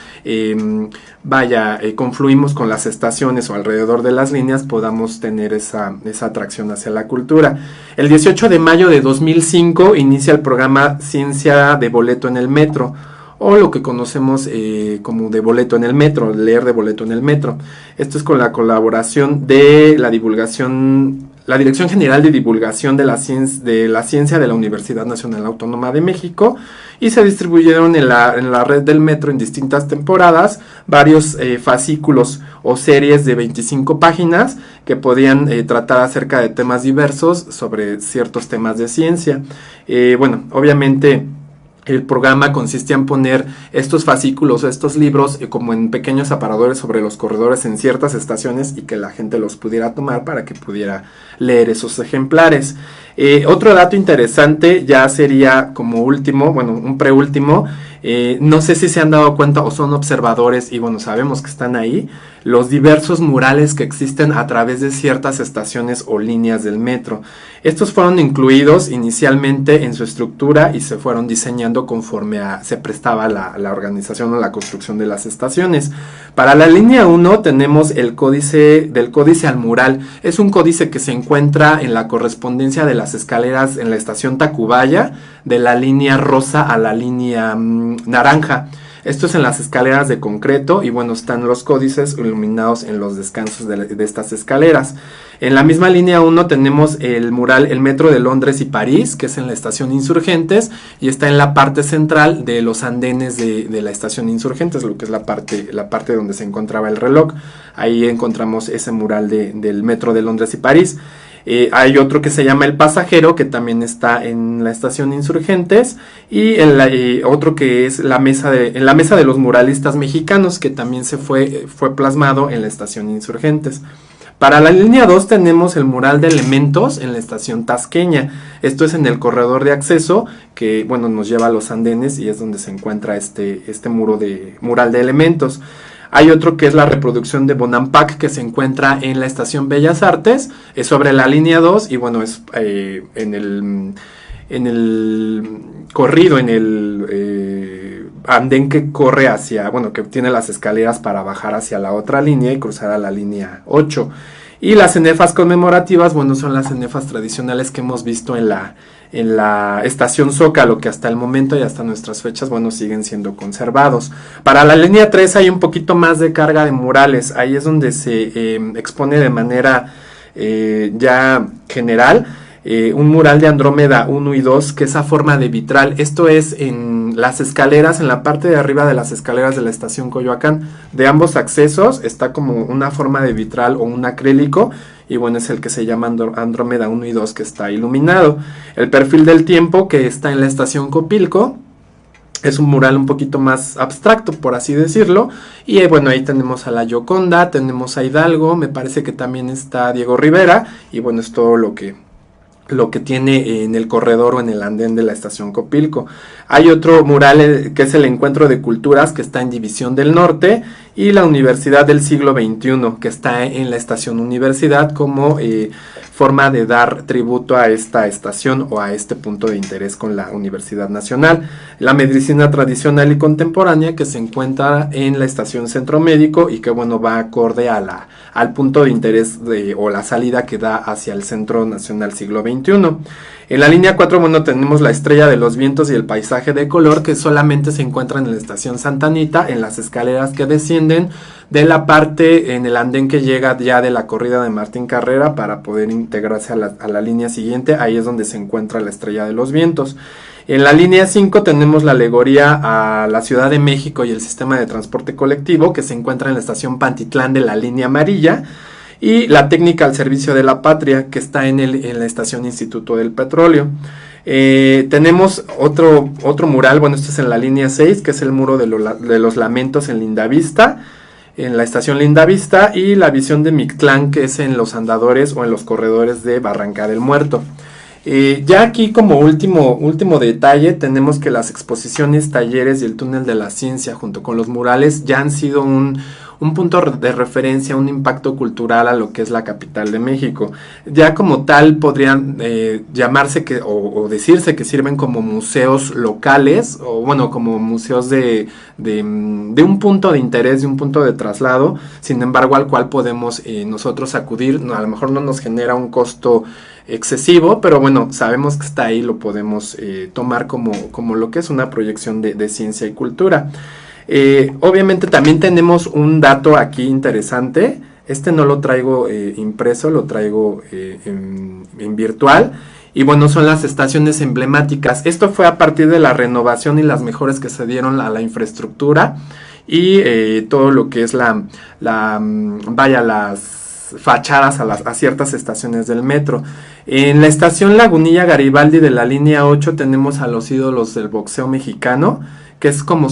S1: confluimos con las estaciones o alrededor de las líneas podamos tener esa atracción hacia la cultura. El 18 de mayo de 2005 inicia el programa Ciencia de Boleto en el Metro, o lo que conocemos como de boleto en el metro, leer de boleto en el metro. Esto es con la colaboración de la Dirección General de Divulgación de la Ciencia de la Universidad Nacional Autónoma de México, y se distribuyeron en la red del metro en distintas temporadas varios fascículos o series de 25 páginas que podían tratar acerca de temas diversos sobre ciertos temas de ciencia. Bueno, obviamente el programa consistía en poner estos fascículos o estos libros como en pequeños aparadores sobre los corredores en ciertas estaciones y que la gente los pudiera tomar para que pudiera leer esos ejemplares. Otro dato interesante ya sería como último, bueno, un preúltimo. No sé si se han dado cuenta o son observadores y bueno, sabemos que están ahí, los diversos murales que existen a través de ciertas estaciones o líneas del metro. Estos fueron incluidos inicialmente en su estructura y se fueron diseñando conforme se prestaba la organización o la construcción de las estaciones. Para la línea 1 tenemos el códice del códice al mural. Es un códice que se encuentra en la correspondencia de las escaleras en la estación Tacubaya, de la línea rosa a la línea naranja. Esto es en las escaleras de concreto y bueno, están los códices iluminados en los descansos de estas escaleras. En la misma línea 1 tenemos el mural El Metro de Londres y París, que es en la estación Insurgentes y está en la parte central de los andenes de la estación Insurgentes, lo que es la parte donde se encontraba el reloj. Ahí encontramos ese mural del Metro de Londres y París. Hay otro que se llama El Pasajero, que también está en la estación Insurgentes, y otro que es en la mesa de los muralistas mexicanos, que también fue plasmado en la estación Insurgentes. Para la línea 2 tenemos el mural de elementos en la estación Tasqueña. Esto es en el corredor de acceso que bueno, nos lleva a los andenes y es donde se encuentra este mural de elementos. Hay otro que es la reproducción de Bonampak, que se encuentra en la estación Bellas Artes, es sobre la línea 2 y bueno, es en el corrido, en el andén que corre hacia, bueno, que tiene las escaleras para bajar hacia la otra línea y cruzar a la línea 8. Y las cenefas conmemorativas, bueno, son las cenefas tradicionales que hemos visto en la estación Zócalo, que hasta el momento y hasta nuestras fechas, bueno, siguen siendo conservados. Para la línea 3 hay un poquito más de carga de murales. Ahí es donde se expone de manera ya general un mural de Andrómeda 1 y 2, que es a forma de vitral. Esto es en las escaleras, en la parte de arriba de las escaleras de la estación Coyoacán. De ambos accesos está como una forma de vitral o un acrílico, y bueno, es el que se llama Andrómeda 1 y 2, que está iluminado. El perfil del tiempo, que está en la estación Copilco, es un mural un poquito más abstracto, por así decirlo. Y bueno, ahí tenemos a la Gioconda, tenemos a Hidalgo, me parece que también está Diego Rivera. Y bueno, es todo lo que tiene en el corredor o en el andén de la estación Copilco. Hay otro mural que es el Encuentro de Culturas, que está en División del Norte, y la Universidad del Siglo XXI, que está en la estación Universidad, como forma de dar tributo a esta estación o a este punto de interés con la Universidad Nacional. La Medicina Tradicional y Contemporánea, que se encuentra en la estación Centro Médico y que bueno, va acorde a al punto de interés o la salida que da hacia el Centro Nacional Siglo XXI. En la línea 4, bueno, tenemos la Estrella de los Vientos y el Paisaje de Color, que solamente se encuentra en la estación Santa Anita, en las escaleras que descienden de la parte en el andén que llega ya de la corrida de Martín Carrera para poder integrarse a la línea siguiente. Ahí es donde se encuentra la Estrella de los Vientos. En la línea 5 tenemos la alegoría a la Ciudad de México y el sistema de transporte colectivo, que se encuentra en la estación Pantitlán de la línea amarilla. Y la técnica al servicio de la patria, que está en la estación Instituto del Petróleo. Tenemos otro mural, bueno, este es en la línea 6, que es el muro de los lamentos en Lindavista, en la estación Lindavista, y la visión de Mictlán, que es en los andadores o en los corredores de Barranca del Muerto. Ya aquí como último detalle, tenemos que las exposiciones, talleres y el túnel de la ciencia junto con los murales ya han sido un punto de referencia, un impacto cultural a lo que es la capital de México. Ya como tal podrían llamarse o decirse que sirven como museos locales, o bueno, como museos de un punto de interés, de un punto de traslado, sin embargo al cual podemos nosotros acudir. No, a lo mejor no nos genera un costo excesivo, pero bueno, sabemos que está ahí, lo podemos tomar como lo que es una proyección de ciencia y cultura. Obviamente también tenemos un dato aquí interesante. Este no lo traigo impreso, lo traigo en virtual. Y bueno, son las estaciones emblemáticas. Esto fue a partir de la renovación y las mejoras que se dieron a la infraestructura y todo lo que es las fachadas a ciertas estaciones del metro. En la estación Lagunilla Garibaldi de la línea 8 tenemos a los ídolos del boxeo mexicano, que es como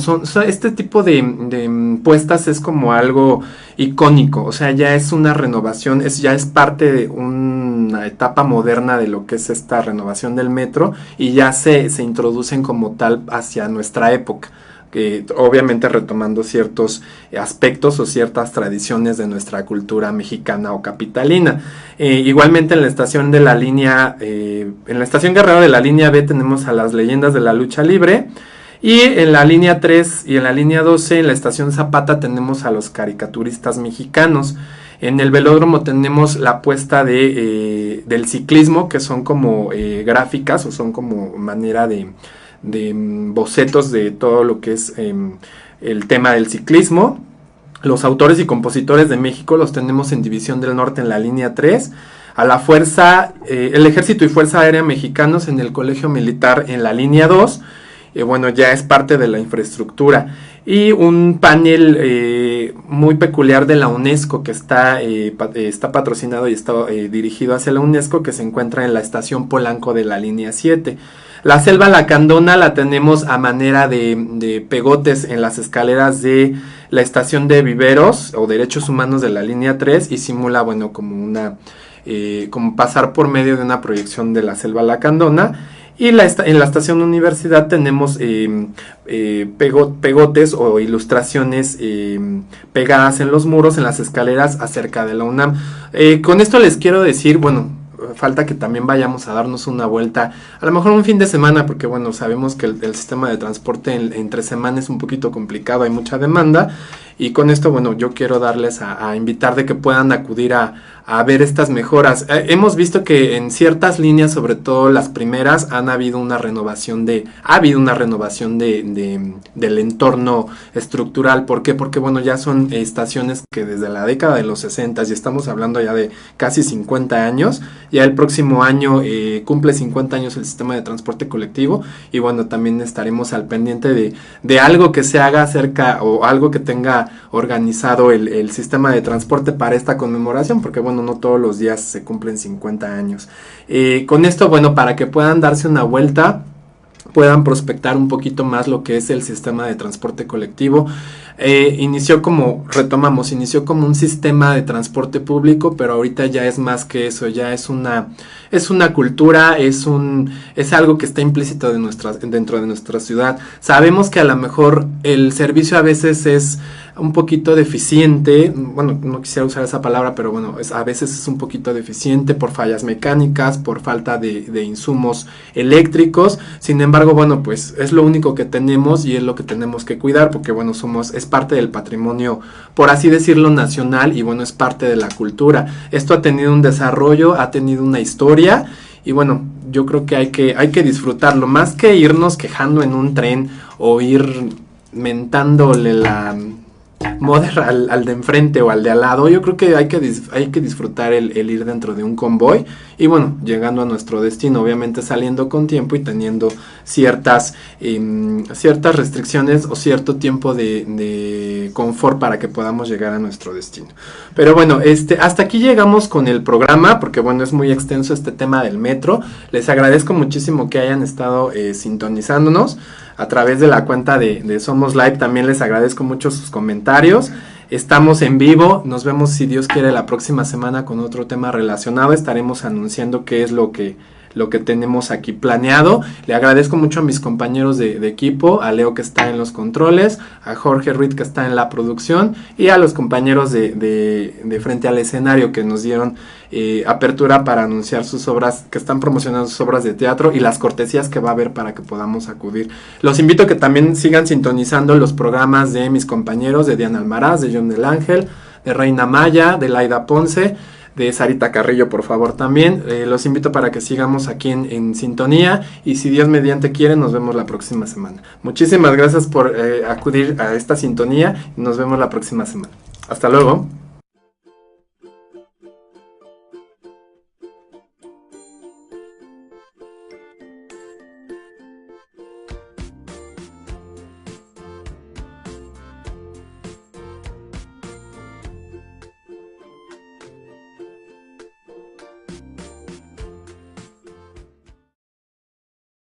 S1: este tipo de puestas es como algo icónico, o sea, ya es una renovación, ya es parte de una etapa moderna de lo que es esta renovación del metro, y ya se introducen como tal hacia nuestra época, que obviamente retomando ciertos aspectos o ciertas tradiciones de nuestra cultura mexicana o capitalina. Igualmente en la estación de la línea, en la estación Guerrero de la línea B tenemos a las leyendas de la lucha libre. Y en la línea 3 y en la línea 12, en la estación Zapata, tenemos a los caricaturistas mexicanos. En el velódromo tenemos la puesta del ciclismo, que son como gráficas o son como manera de bocetos de todo lo que es el tema del ciclismo. Los autores y compositores de México los tenemos en División del Norte en la línea 3. A la fuerza, el Ejército y Fuerza Aérea Mexicanos en el Colegio Militar en la línea 2. Bueno, ya es parte de la infraestructura. Y un panel muy peculiar de la UNESCO, que está patrocinado y está dirigido hacia la UNESCO, que se encuentra en la estación Polanco de la línea 7. La selva lacandona la tenemos a manera de pegotes en las escaleras de la estación de Viveros o Derechos Humanos de la línea 3, y simula, bueno, como como pasar por medio de una proyección de la selva lacandona. Y en la estación Universidad tenemos pegotes o ilustraciones pegadas en los muros, en las escaleras acerca de la UNAM. Con esto les quiero decir, bueno, falta que también vayamos a darnos una vuelta, a lo mejor un fin de semana, porque bueno, sabemos que el sistema de transporte entre semana es un poquito complicado, hay mucha demanda. Y con esto, bueno, yo quiero darles a invitar de que puedan acudir a ver estas mejoras. Hemos visto que en ciertas líneas, sobre todo las primeras, ha habido una renovación del entorno estructural. ¿Por qué? Porque, bueno, ya son estaciones que desde la década de los 60, y estamos hablando ya de casi 50 años, Ya el próximo año cumple 50 años el sistema de transporte colectivo y bueno, también estaremos al pendiente de algo que se haga acerca o algo que tenga organizado el sistema de transporte para esta conmemoración, porque bueno, no todos los días se cumplen 50 años. Con esto, bueno, para que puedan darse una vuelta, puedan prospectar un poquito más lo que es el sistema de transporte colectivo. Inició como un sistema de transporte público, pero ahorita ya es más que eso, ya es una cultura, es algo que está implícito dentro de nuestra ciudad. Sabemos que a lo mejor el servicio a veces es un poquito deficiente, bueno, no quisiera usar esa palabra, pero bueno, a veces es un poquito deficiente por fallas mecánicas, por falta de insumos eléctricos. Sin embargo, bueno, pues es lo único que tenemos y es lo que tenemos que cuidar, porque bueno, es parte del patrimonio, por así decirlo, nacional, y bueno, es parte de la cultura. Esto ha tenido un desarrollo, ha tenido una historia, y bueno, yo creo que hay que disfrutarlo, más que irnos quejando en un tren o ir mentándole la Mother al de enfrente o al de al lado. Yo creo que hay que disfrutar el ir dentro de un convoy y bueno, llegando a nuestro destino, obviamente saliendo con tiempo y teniendo ciertas restricciones o cierto tiempo de confort para que podamos llegar a nuestro destino. Pero bueno, hasta aquí llegamos con el programa, porque bueno, es muy extenso este tema del metro. Les agradezco muchísimo que hayan estado sintonizándonos a través de la cuenta de Somos Live. También les agradezco mucho sus comentarios. Estamos en vivo, nos vemos si Dios quiere la próxima semana con otro tema relacionado. Estaremos anunciando qué es lo que tenemos aquí planeado. Le agradezco mucho a mis compañeros de equipo, a Leo que está en los controles, a Jorge Ruiz que está en la producción y a los compañeros de frente al escenario que nos dieron apertura para anunciar sus obras, que están promocionando sus obras de teatro y las cortesías que va a haber para que podamos acudir. Los invito a que también sigan sintonizando los programas de mis compañeros, de Diana Almaraz, de John del Ángel, de Reina Maya, de Laida Ponce, de Sarita Carrillo, por favor, también. Los invito para que sigamos aquí en sintonía y si Dios mediante quiere, nos vemos la próxima semana. Muchísimas gracias por acudir a esta sintonía y nos vemos la próxima semana. Hasta luego.